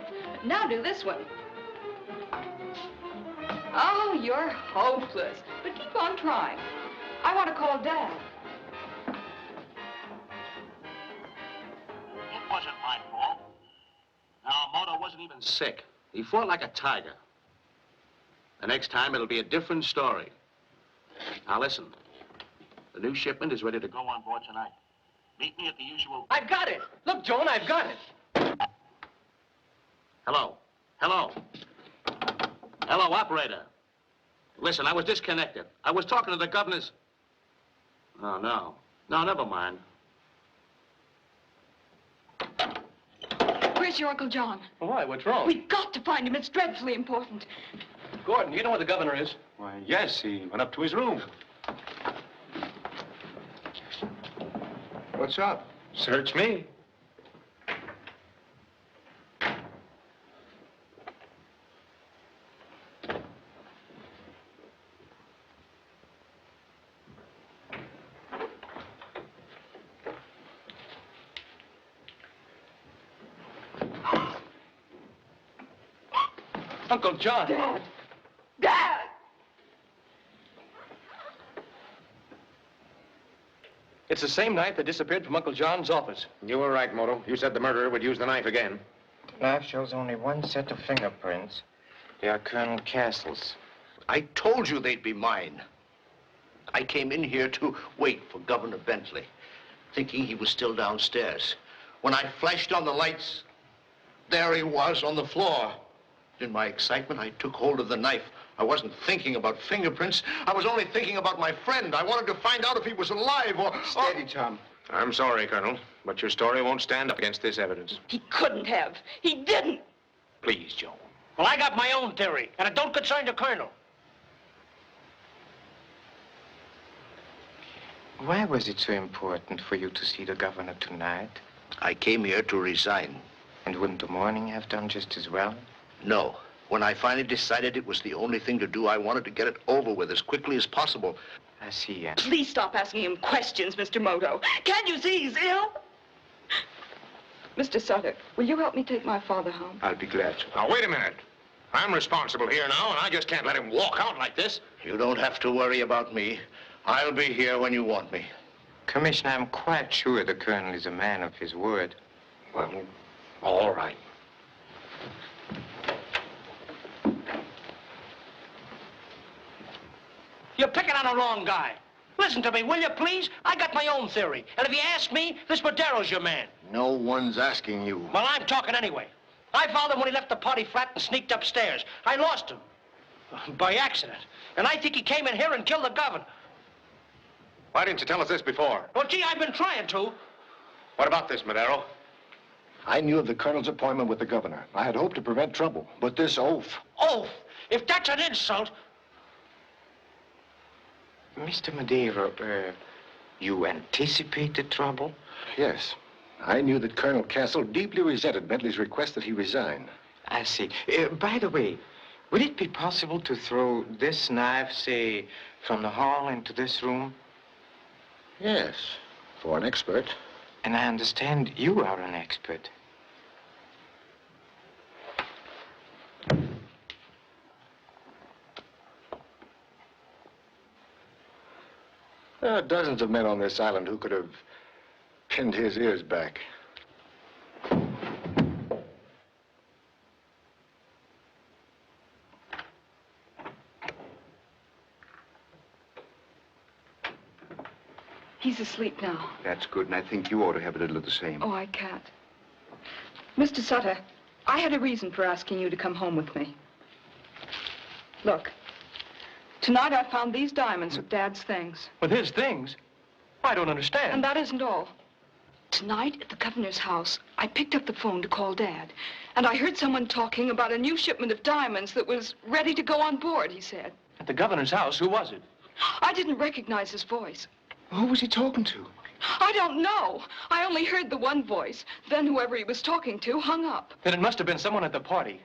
Speaker 3: Now do this one. Oh, you're hopeless. But keep on trying. I want to call Dad.
Speaker 9: It wasn't my fault. Now, Moto wasn't even sick. He fought like a tiger. The next time, it'll be a different story. Now, listen. The new shipment is ready to go on board tonight. Meet me at the usual...
Speaker 2: I've got it. Look, Joan, I've got it.
Speaker 9: Hello? Hello? Hello, operator. Listen, I was disconnected. I was talking to the governor's... Oh, no. No, never mind.
Speaker 3: Where's your Uncle John?
Speaker 10: Why? What's wrong?
Speaker 3: We've got to find him. It's dreadfully important.
Speaker 10: Gordon, you know where the governor is?
Speaker 13: Why, yes, he went up to his room.
Speaker 8: What's up?
Speaker 13: Search me.
Speaker 10: Uncle John.
Speaker 3: Dad! Dad!
Speaker 10: It's the same knife that disappeared from Uncle John's office.
Speaker 9: You were right, Moto. You said the murderer would use the knife again.
Speaker 4: The knife shows only one set of fingerprints. They are Colonel Castle's.
Speaker 7: I told you they'd be mine. I came in here to wait for Governor Bentley, thinking he was still downstairs. When I flashed on the lights, there he was on the floor. In my excitement, I took hold of the knife. I wasn't thinking about fingerprints. I was only thinking about my friend. I wanted to find out if he was alive or...
Speaker 8: Steady, Tom.
Speaker 10: I'm sorry, Colonel, but your story won't stand up against this evidence.
Speaker 3: He couldn't have. He didn't.
Speaker 10: Please, Joan.
Speaker 2: Well, I got my own theory, and it don't concern the colonel.
Speaker 4: Why was it so important for you to see the governor tonight?
Speaker 7: I came here to resign.
Speaker 4: And wouldn't the morning have done just as well?
Speaker 7: No. When I finally decided it was the only thing to do, I wanted to get it over with as quickly as possible.
Speaker 4: I see.
Speaker 3: Please stop asking him questions, Mr. Moto. Can't you see he's ill? Mr. Sutter, will you help me take my father home?
Speaker 8: I'll be glad to.
Speaker 10: Now, wait a minute. I'm responsible here now, and I just can't let him walk out like this.
Speaker 7: You don't have to worry about me. I'll be here when you want me.
Speaker 4: Commissioner, I'm quite sure the colonel is a man of his word.
Speaker 10: Well, all right.
Speaker 2: You're picking on the wrong guy. Listen to me, will you, please? I got my own theory. And if you ask me, this Madero's your man.
Speaker 7: No one's asking you.
Speaker 2: Well, I'm talking anyway. I found him when he left the party flat and sneaked upstairs. I lost him. By accident. And I think he came in here and killed the governor.
Speaker 10: Why didn't you tell us this before?
Speaker 2: Well, gee, I've been trying to.
Speaker 10: What about this, Madero?
Speaker 1: I knew of the colonel's appointment with the governor. I had hoped to prevent trouble, but this oath...
Speaker 2: Oath? If that's an insult...
Speaker 4: Mr. Madero, you anticipated trouble?
Speaker 1: Yes. I knew that Colonel Castle deeply resented Bentley's request that he resign.
Speaker 4: I see. By the way, would it be possible to throw this knife, say, from the hall into this room?
Speaker 1: Yes, for an expert.
Speaker 4: And I understand you are an expert.
Speaker 1: There are dozens of men on this island who could have pinned his ears back.
Speaker 3: He's asleep now.
Speaker 8: That's good, and I think you ought to have a little of the same.
Speaker 3: Oh, I can't. Mr. Sutter, I had a reason for asking you to come home with me. Look, tonight I found these diamonds with Dad's things.
Speaker 10: With his things? I don't understand.
Speaker 3: And that isn't all. Tonight at the governor's house, I picked up the phone to call Dad. And I heard someone talking about a new shipment of diamonds that was ready to go on board, he said.
Speaker 10: At the governor's house? Who was it?
Speaker 3: I didn't recognize his voice.
Speaker 8: Who was he talking to?
Speaker 3: I don't know. I only heard the one voice. Then whoever he was talking to hung up.
Speaker 10: Then it must have been someone at the party.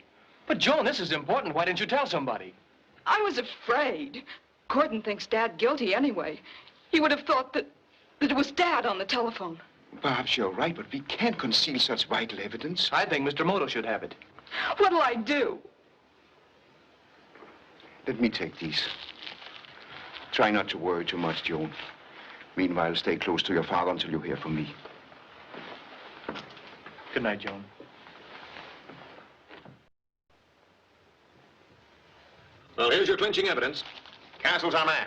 Speaker 10: But, Joan, this is important. Why didn't you tell somebody?
Speaker 3: I was afraid. Gordon thinks Dad guilty anyway. He would have thought that it was Dad on the telephone.
Speaker 8: Perhaps you're right, but we can't conceal such vital evidence.
Speaker 10: I think Mr. Moto should have it.
Speaker 3: What'll I do?
Speaker 8: Let me take these. Try not to worry too much, Joan. Meanwhile, stay close to your father until you hear from me.
Speaker 10: Good night, Joan.
Speaker 13: Well, here's your clinching evidence. Castle's our man.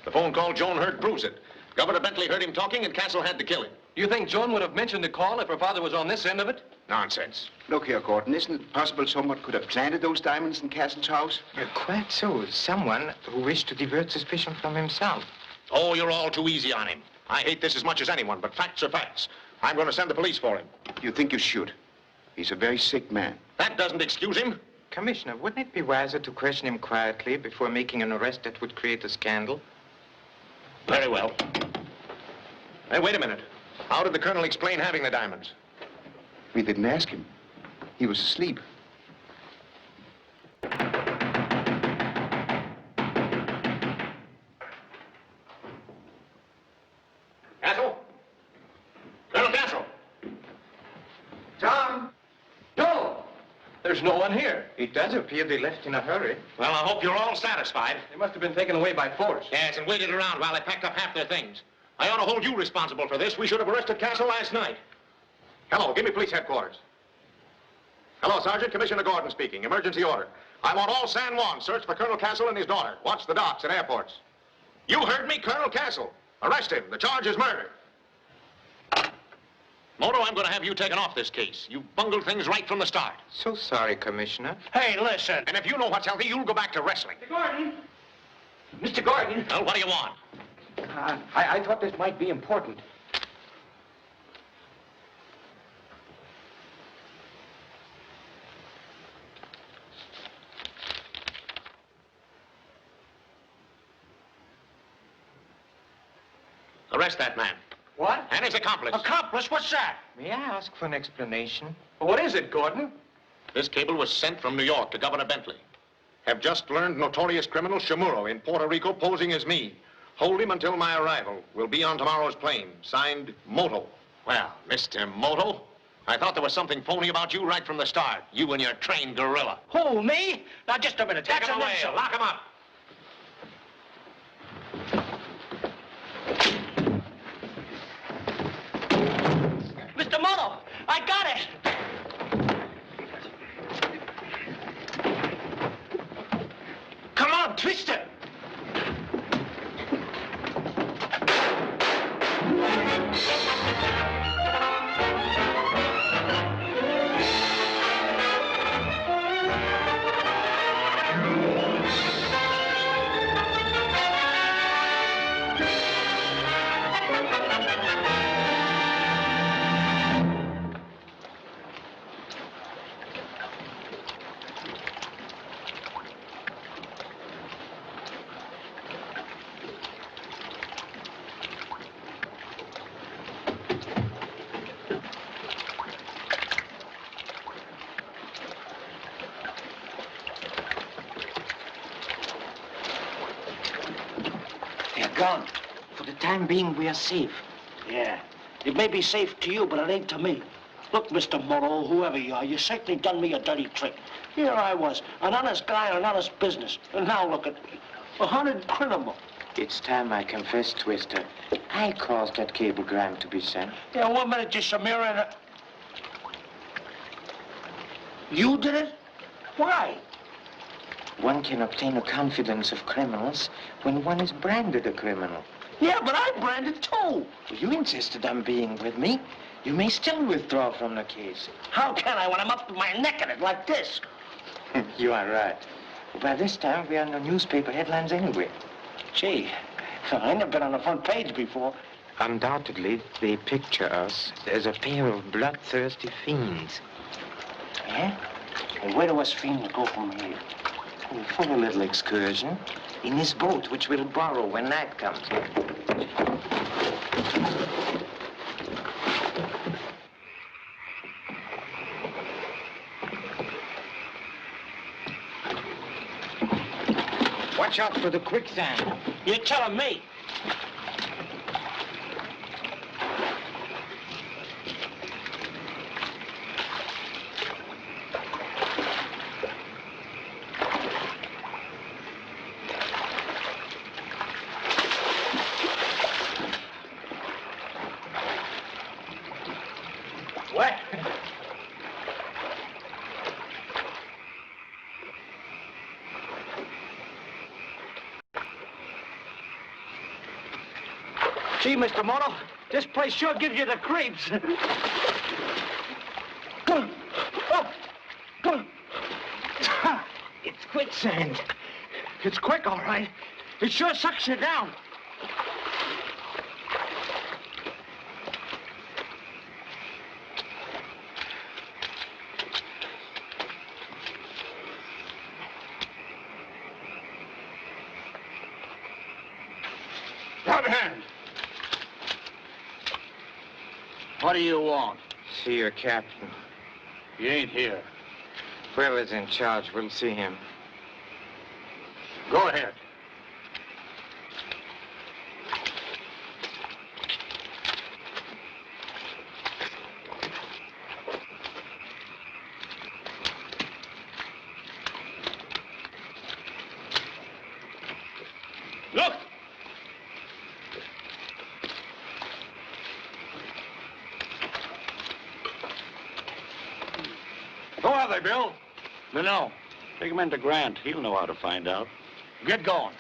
Speaker 13: The phone call Joan heard proves it. Governor Bentley heard him talking, and Castle had to kill him.
Speaker 10: You think Joan would have mentioned the call if her father was on this end of it?
Speaker 13: Nonsense.
Speaker 8: Look here, Gordon, isn't it possible someone could have planted those diamonds in Castle's house?
Speaker 4: Quite so. Someone who wished to divert suspicion from himself.
Speaker 13: Oh, you're all too easy on him. I hate this as much as anyone, but facts are facts. I'm going to send the police for him.
Speaker 8: You think you should? He's a very sick man.
Speaker 13: That doesn't excuse him.
Speaker 4: Commissioner, wouldn't it be wiser to question him quietly before making an arrest that would create a scandal?
Speaker 13: Very well. Hey, wait a minute. How did the colonel explain having the diamonds?
Speaker 8: We didn't ask him. He was asleep.
Speaker 13: Castle? Colonel Castle?
Speaker 8: Tom!
Speaker 10: No! There's no one here.
Speaker 4: It does appear they left in a hurry.
Speaker 13: Well, I hope you're all satisfied.
Speaker 10: They must have been taken away by force.
Speaker 13: Yes, and waited around while they packed up half their things. I ought to hold you responsible for this. We should have arrested Castle last night. Hello, give me police headquarters. Hello, Sergeant. Commissioner Gordon speaking. Emergency order. I want all San Juan searched for Colonel Castle and his daughter. Watch the docks and airports. You heard me, Colonel Castle. Arrest him. The charge is murder. Moto, I'm going to have you taken off this case. You bungled things right from the start.
Speaker 4: So sorry, Commissioner.
Speaker 2: Hey, listen.
Speaker 13: And if you know what's healthy, you'll go back to wrestling.
Speaker 2: Mr. Gordon. Mr. Gordon.
Speaker 13: Well, what do you want?
Speaker 2: I thought this might be important.
Speaker 13: Arrest that man.
Speaker 2: What?
Speaker 13: And his accomplice.
Speaker 2: Accomplice? What's that?
Speaker 4: May I ask for an explanation?
Speaker 2: What is it, Gordon?
Speaker 13: This cable was sent from New York to Governor Bentley. Have just learned notorious criminal Chamorro in Puerto Rico posing as me. Hold him until my arrival. Will be on tomorrow's plane. Signed, Moto. Well, Mr. Moto, I thought there was something phony about you right from the start. You and your trained gorilla.
Speaker 2: Who, me? Now, just a minute.
Speaker 13: Take him away. Lock him up.
Speaker 2: Mr. Moto, I got it. Come on, Twister.
Speaker 11: Gone. For the time being, we are safe.
Speaker 2: Yeah. It may be safe to you, but it ain't to me. Look, Mr. Moto, whoever you are, you certainly done me a dirty trick. Here I was, an honest guy in an honest business. And now look at me. A hunted criminal.
Speaker 4: It's time I confess, Twister. I caused that cablegram to be sent.
Speaker 2: Yeah, 1 minute, just Samira and You did it? Why?
Speaker 4: One can obtain the confidence of criminals when one is branded a criminal.
Speaker 2: Yeah, but I'm branded too.
Speaker 4: You insisted on being with me. You may still withdraw from the case.
Speaker 2: How can I when I'm up to my neck in it like this?
Speaker 4: You are right. By this time, we are in the newspaper headlines anyway.
Speaker 2: Gee, I never been on the front page before.
Speaker 4: Undoubtedly, they picture us as a pair of bloodthirsty fiends.
Speaker 2: Yeah? And where do us fiends go from here?
Speaker 4: For a little excursion in this boat, which we'll borrow when night comes. Watch out for the quicksand.
Speaker 2: You're telling me. What? Gee, Mr. Moto, this place sure gives you the creeps.
Speaker 4: It's quicksand.
Speaker 2: It's quick, all right. It sure sucks you down.
Speaker 5: Right hand. What do you want?
Speaker 4: See your captain.
Speaker 5: He ain't here.
Speaker 4: Whoever's in charge, we'll see him.
Speaker 5: Go ahead.
Speaker 2: Look!
Speaker 5: Who are they, Bill?
Speaker 2: No. Take him into Grant. He'll know how to find out.
Speaker 5: Get going.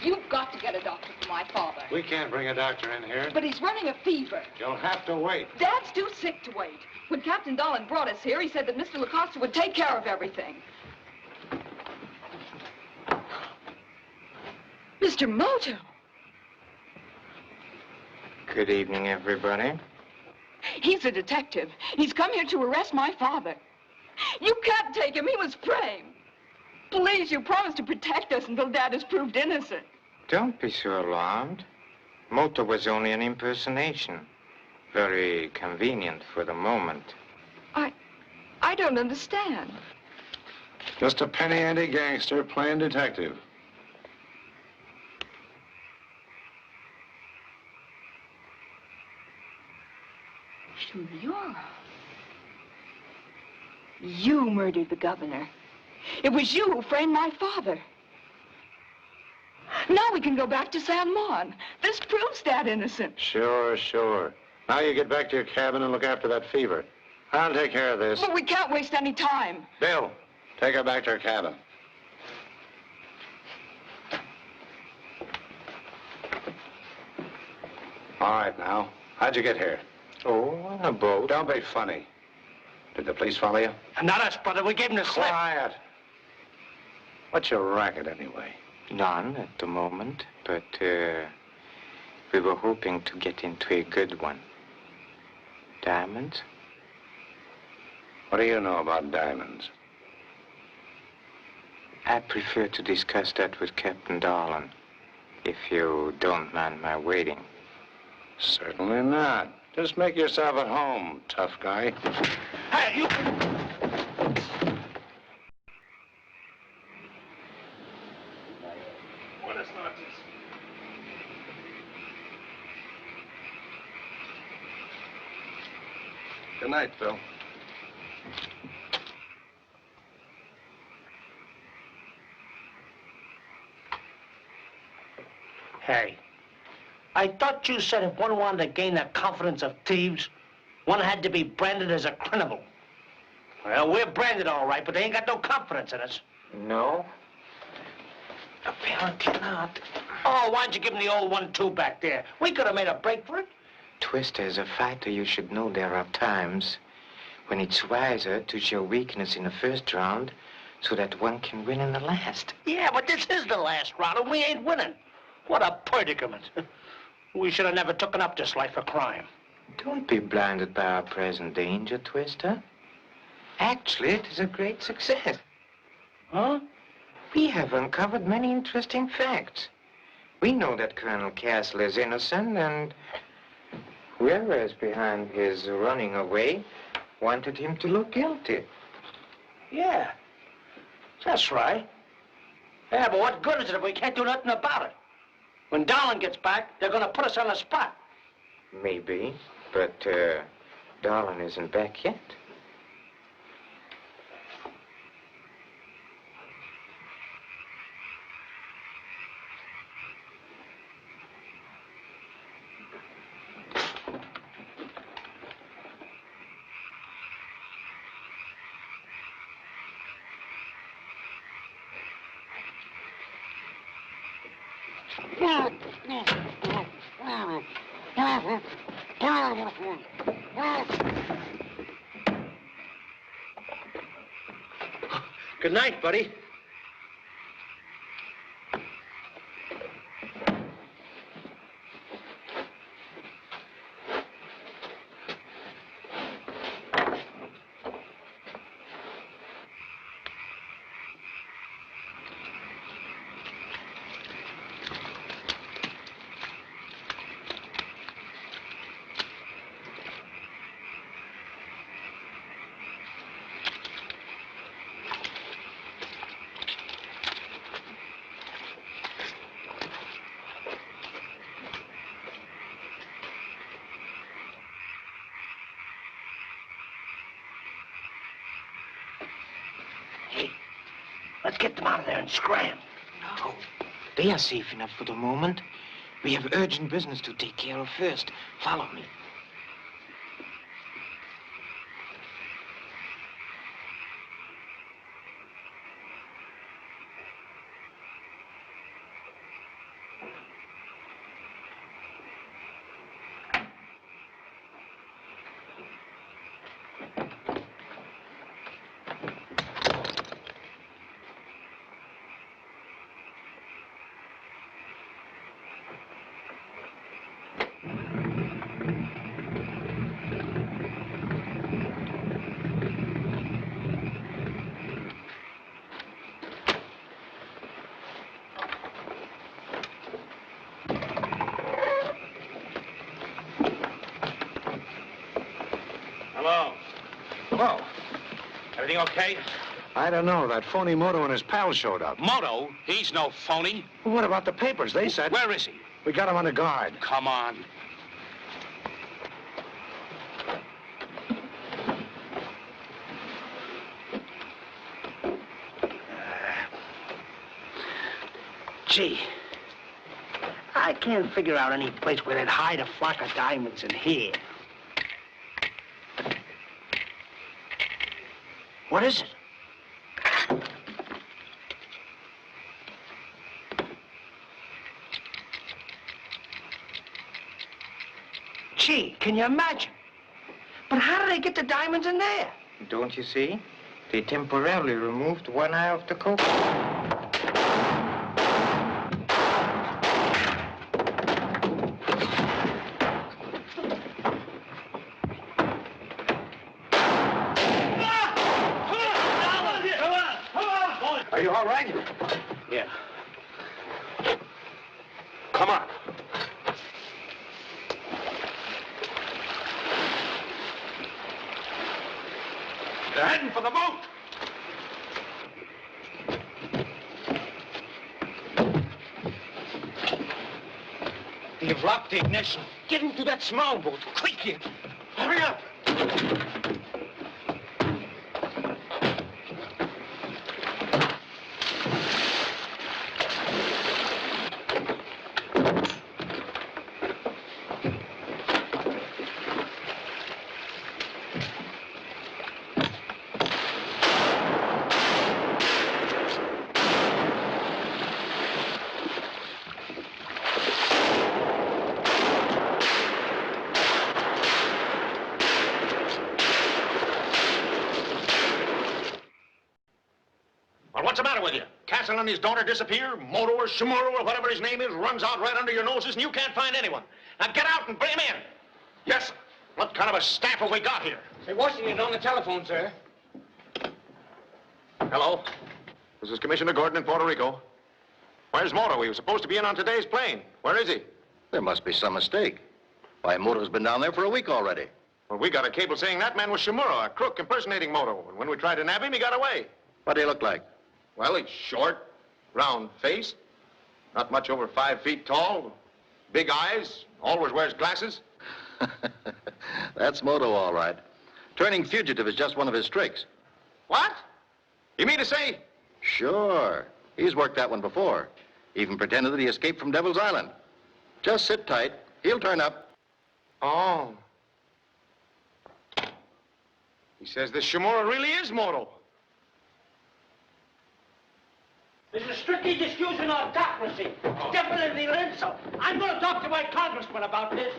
Speaker 3: You've got to get a doctor for my father.
Speaker 13: We can't bring a doctor in here.
Speaker 3: But he's running a fever.
Speaker 13: You'll have to wait.
Speaker 3: Dad's too sick to wait. When Captain Dolan brought us here, he said that Mr. Lacosta would take care of everything. Mr. Moto.
Speaker 4: Good evening, everybody.
Speaker 3: He's a detective. He's come here to arrest my father. You can't take him. He was framed. Please, you promised to protect us until Dad is proved innocent.
Speaker 4: Don't be so alarmed. Moto was only an impersonation. Very convenient for the moment.
Speaker 3: I don't understand.
Speaker 5: Just a penny-ante gangster playing detective.
Speaker 3: Senora. You murdered the governor. It was you who framed my father. Now we can go back to San Juan. This proves Dad innocent.
Speaker 1: Sure. Now you get back to your cabin and look after that fever. I'll take care of this.
Speaker 3: But we can't waste any time.
Speaker 1: Bill, take her back to her cabin. All right, now. How'd you get here?
Speaker 4: Oh, on a boat.
Speaker 1: Don't be funny. Did the police follow you?
Speaker 2: Not us, brother. We gave him the slip.
Speaker 1: Quiet. What's your racket, anyway?
Speaker 4: None at the moment, but we were hoping to get into a good one. Diamonds?
Speaker 1: What do you know about diamonds?
Speaker 4: I prefer to discuss that with Captain Dolan, if you don't mind my waiting.
Speaker 1: Certainly not. Just make yourself at home, tough guy.
Speaker 2: Hey, you...
Speaker 1: Good night, Phil.
Speaker 2: Hey, I thought you said if one wanted to gain the confidence of thieves, one had to be branded as a criminal. Well, we're branded all right, but they ain't got no confidence in us.
Speaker 4: No? Apparently not.
Speaker 2: Oh, why don't you give him the old 1-2 back there? We could have made a break for it.
Speaker 4: Twister, as a fighter, you should know there are times when it's wiser to show weakness in the first round so that one can win in the last.
Speaker 2: Yeah, but this is the last round, and we ain't winning. What a predicament. We should have never taken up this life of crime.
Speaker 4: Don't be blinded by our present danger, Twister. Actually, it is a great success.
Speaker 2: Huh?
Speaker 4: We have uncovered many interesting facts. We know that Colonel Castle is innocent, and whoever is behind his running away wanted him to look guilty.
Speaker 2: Yeah, that's right. Yeah, but what good is it if we can't do nothing about it? When Dolan gets back, they're gonna put us on the spot.
Speaker 4: Maybe, but Dolan isn't back yet.
Speaker 2: Good night, buddy. Hey, let's get them out of there and scram.
Speaker 4: No, they are safe enough for the moment. We have urgent business to take care of first. Follow me.
Speaker 9: Hello. Hello. Everything okay?
Speaker 5: I don't know. That phony Moto and his pal showed up.
Speaker 9: Moto? He's no phony.
Speaker 5: Well, what about the papers? They said...
Speaker 9: Where is he?
Speaker 5: We got him under guard.
Speaker 9: Come on.
Speaker 2: Gee, I can't figure out any place where they'd hide a flock of diamonds in here. What is it? Gee, can you imagine? But how did they get the diamonds in there?
Speaker 4: Don't you see? They temporarily removed one eye of the coat.
Speaker 5: Are you all right?
Speaker 2: Yeah.
Speaker 5: Come on. They're heading for the boat.
Speaker 4: They've locked the ignition. Get into that small boat, quick!
Speaker 5: Hurry up.
Speaker 13: Well, what's the matter with you? Castle and his daughter disappear, Moto or Shimuro or whatever his name is runs out right under your noses and you can't find anyone. Now get out and bring him in. Yes, sir. What kind of a staff have we got here?
Speaker 4: Hey, Washington on the telephone, sir.
Speaker 13: Hello? This is Commissioner Gordon in Puerto Rico. Where's Moto? He was supposed to be in on today's plane. Where is he?
Speaker 7: There must be some mistake. Why, Moto's been down there for a week already.
Speaker 13: Well, we got a cable saying that man was Shimuro, a crook impersonating Moto. And when we tried to nab him, he got away.
Speaker 7: What do he look like?
Speaker 13: Well, he's short, round-faced, not much over 5 feet tall, big eyes, always wears glasses.
Speaker 7: That's Moto, all right. Turning fugitive is just one of his tricks.
Speaker 13: What? You mean to say?
Speaker 7: Sure. He's worked that one before. Even pretended that he escaped from Devil's Island. Just sit tight. He'll turn up.
Speaker 13: Oh. He says this Shimuro really is Moto.
Speaker 2: This is strictly disputing autocracy. Definitely an insult. I'm going to talk to my congressman about this.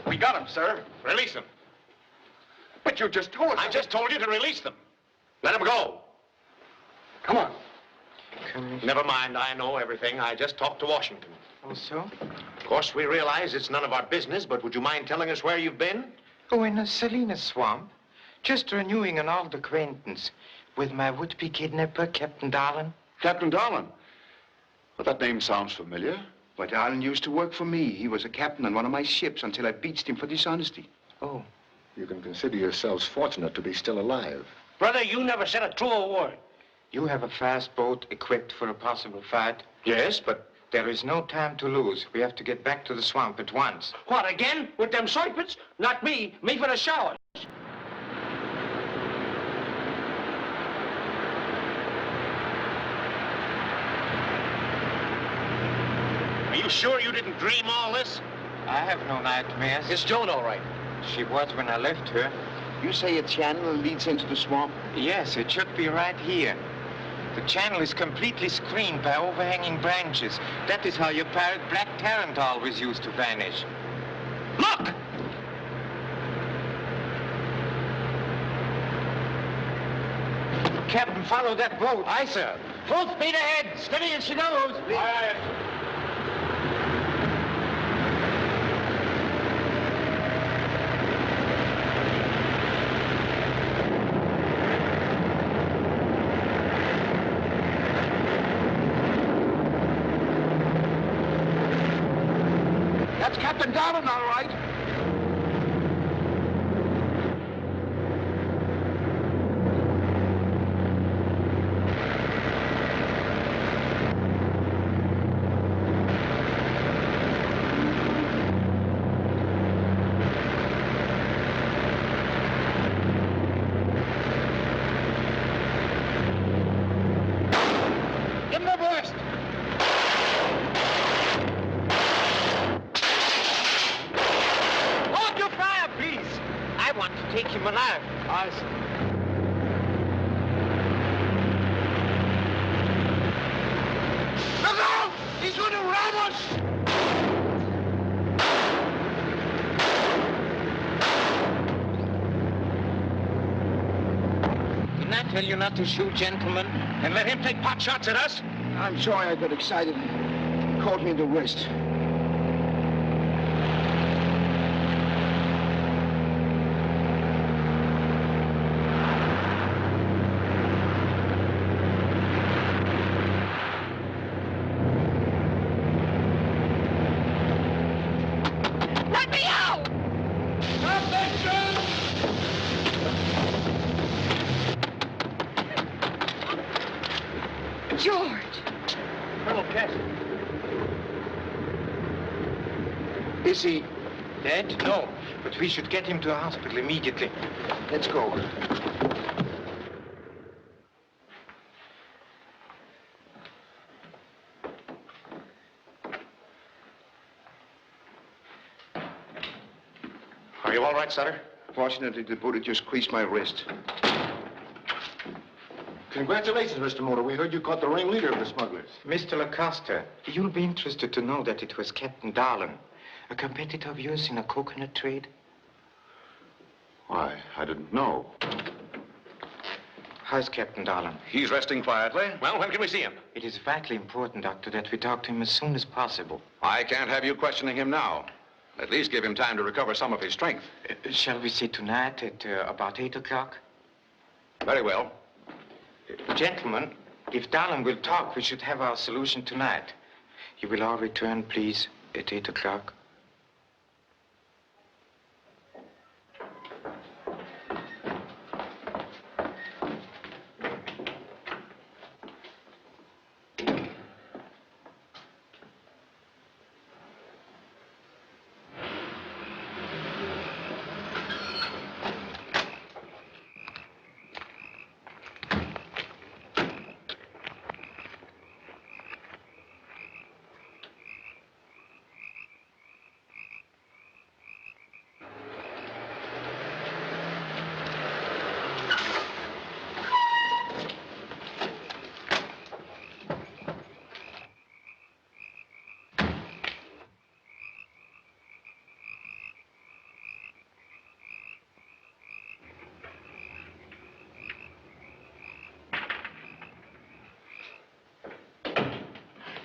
Speaker 13: We got him, sir. Release him.
Speaker 5: But you just told us...
Speaker 13: I just told you to release them. Let him go.
Speaker 5: Come on.
Speaker 13: Never mind, I know everything. I just talked to Washington.
Speaker 4: Oh, so?
Speaker 13: Of course, we realize it's none of our business, but would you mind telling us where you've been?
Speaker 4: Oh, in a Salinas swamp. Just renewing an old acquaintance with my would-be kidnapper, Captain Darlin.
Speaker 5: Captain Darlin? Well, that name sounds familiar. But Darlin used to work for me. He was a captain on one of my ships until I beached him for dishonesty.
Speaker 4: Oh.
Speaker 1: You can consider yourselves fortunate to be still alive.
Speaker 2: Brother, you never said a truer word.
Speaker 4: You have a fast boat equipped for a possible fight?
Speaker 13: Yes, but...
Speaker 4: There is no time to lose. We have to get back to the swamp at once.
Speaker 2: What, again? With them serpents? Not me. Me for the showers.
Speaker 13: Are you sure you didn't dream all this?
Speaker 4: I have no nightmares.
Speaker 9: Is Joan all right?
Speaker 4: She was when I left her.
Speaker 8: You say a channel leads into the swamp?
Speaker 4: Yes, it should be right here. The channel is completely screened by overhanging branches. That is how your pirate Black Tarrant always used to vanish. Look! Captain, follow that boat.
Speaker 13: Aye, sir.
Speaker 2: Full speed ahead. Steady as she goes.
Speaker 13: Aye.
Speaker 5: That's Captain Darlin, all right.
Speaker 4: take him alive.
Speaker 2: I see.
Speaker 6: Look out! He's going to rob us!
Speaker 4: Didn't I tell you not to shoot, gentlemen?
Speaker 13: And let him take pot shots at us?
Speaker 8: I'm sorry I got excited. Caught me in the wrist.
Speaker 3: Let me out! George!
Speaker 10: Colonel Castle.
Speaker 8: Is he?
Speaker 4: Dead? No. But we should get him to a hospital immediately.
Speaker 8: Let's go.
Speaker 13: Are you all right, Sutter?
Speaker 8: Fortunately, the bullet just creased my wrist.
Speaker 1: Congratulations, Mr. Moto. We heard you caught the ringleader of the smugglers.
Speaker 4: Mr. Lacosta, you'll be interested to know that it was Captain Darlin, a competitor of yours in the coconut trade.
Speaker 5: Why, I didn't know.
Speaker 4: How's Captain Darlin?
Speaker 13: He's resting quietly. Well, when can we see him?
Speaker 4: It is vitally important, Doctor, that we talk to him as soon as possible.
Speaker 13: I can't have you questioning him now. At least give him time to recover some of his strength.
Speaker 4: Shall we say tonight at about 8 o'clock?
Speaker 13: Very well.
Speaker 4: Gentlemen, if Darlin will talk, we should have our solution tonight. You will all return, please, at 8 o'clock.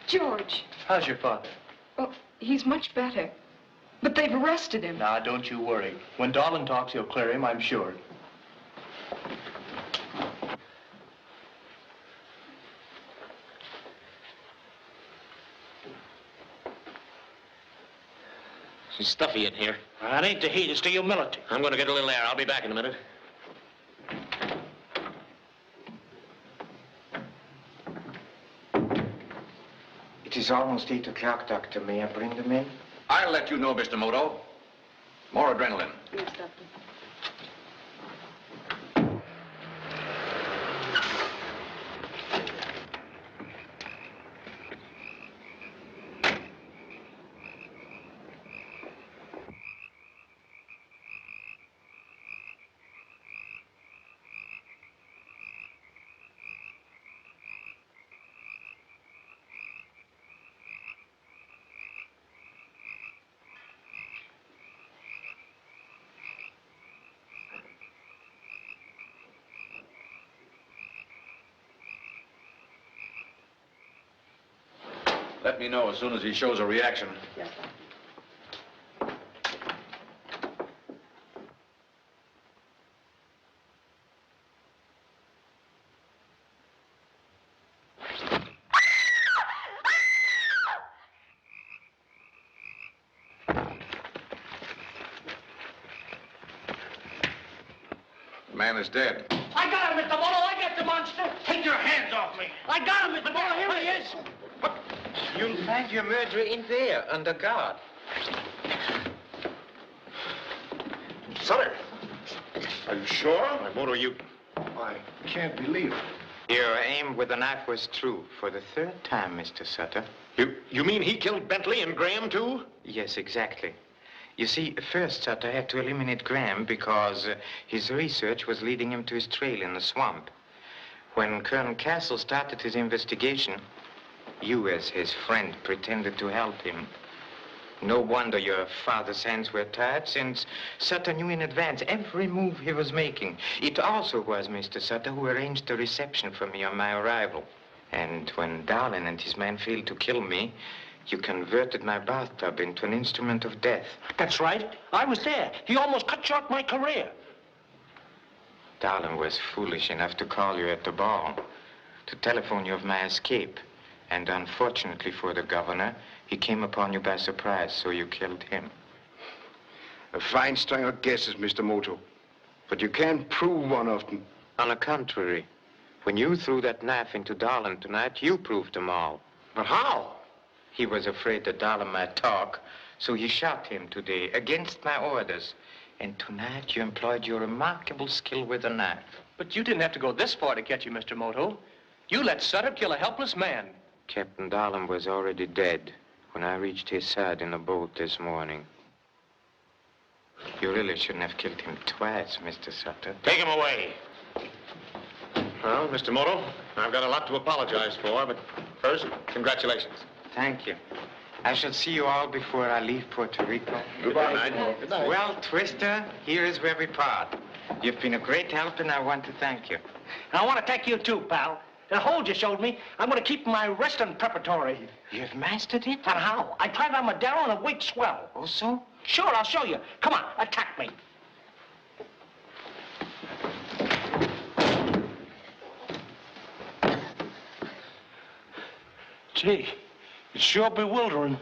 Speaker 3: George.
Speaker 10: How's your father?
Speaker 3: Oh, he's much better. But they've arrested him.
Speaker 10: Now, don't you worry. When Darlin talks, he'll clear him, I'm sure.
Speaker 9: It's stuffy in here.
Speaker 2: It ain't the heat, it's the humidity.
Speaker 9: I'm going to get a little air. I'll be back in a minute.
Speaker 4: It is almost 8 o'clock, Doctor. May I bring them in?
Speaker 13: I'll let you know, Mr. Moto. More adrenaline.
Speaker 3: Yes, Doctor.
Speaker 13: Let me know as soon as he shows a reaction.
Speaker 3: Yes, Doctor.
Speaker 13: The man is dead.
Speaker 2: I got him, Mr. Moto. I got the monster. Take your hands off me. I got him, Mr. Moto. Here he is.
Speaker 4: You'll find your murderer in there, under guard.
Speaker 13: Sutter! Are you sure? Moto, you...
Speaker 1: I can't believe it.
Speaker 4: Your aim with the knife was true for the third time, Mr. Sutter.
Speaker 13: You mean he killed Bentley and Graham, too?
Speaker 4: Yes, exactly. You see, first, Sutter had to eliminate Graham because his research was leading him to his trail in the swamp. When Colonel Castle started his investigation, you, as his friend, pretended to help him. No wonder your father's hands were tied, since Sutter knew in advance every move he was making. It also was Mr. Sutter who arranged the reception for me on my arrival. And when Darlin and his men failed to kill me, you converted my bathtub into an instrument of death.
Speaker 2: That's right. I was there. He almost cut short my career.
Speaker 4: Darlin was foolish enough to call you at the ball, to telephone you of my escape. And unfortunately for the governor, he came upon you by surprise, so you killed him.
Speaker 8: A fine string of guesses, Mr. Moto. But you can't prove one of them.
Speaker 4: On the contrary, when you threw that knife into Darlin tonight, you proved them all.
Speaker 8: But how?
Speaker 4: He was afraid that Darlin might talk, so he shot him today, against my orders. And tonight you employed your remarkable skill with a knife.
Speaker 10: But you didn't have to go this far to catch him, Mr. Moto. You let Sutter kill a helpless man.
Speaker 4: Captain Darlin was already dead when I reached his side in the boat this morning. You really shouldn't have killed him twice, Mr. Sutter.
Speaker 13: Take him away. Well, Mr. Moto, I've got a lot to apologize for, but first, congratulations.
Speaker 4: Thank you. I shall see you all before I leave Puerto Rico.
Speaker 13: Goodbye.
Speaker 8: Good night.
Speaker 4: Well, Twister, here is where we part. You've been a great help, and I want to thank you.
Speaker 2: And I want to thank you, too, pal. That hold you showed me, I'm going to keep my wrestling preparatory.
Speaker 4: You've mastered it?
Speaker 2: And how? I tried on Madero and a weight swell.
Speaker 4: Oh, so?
Speaker 2: Sure, I'll show you. Come on, attack me. Gee, it's sure bewildering.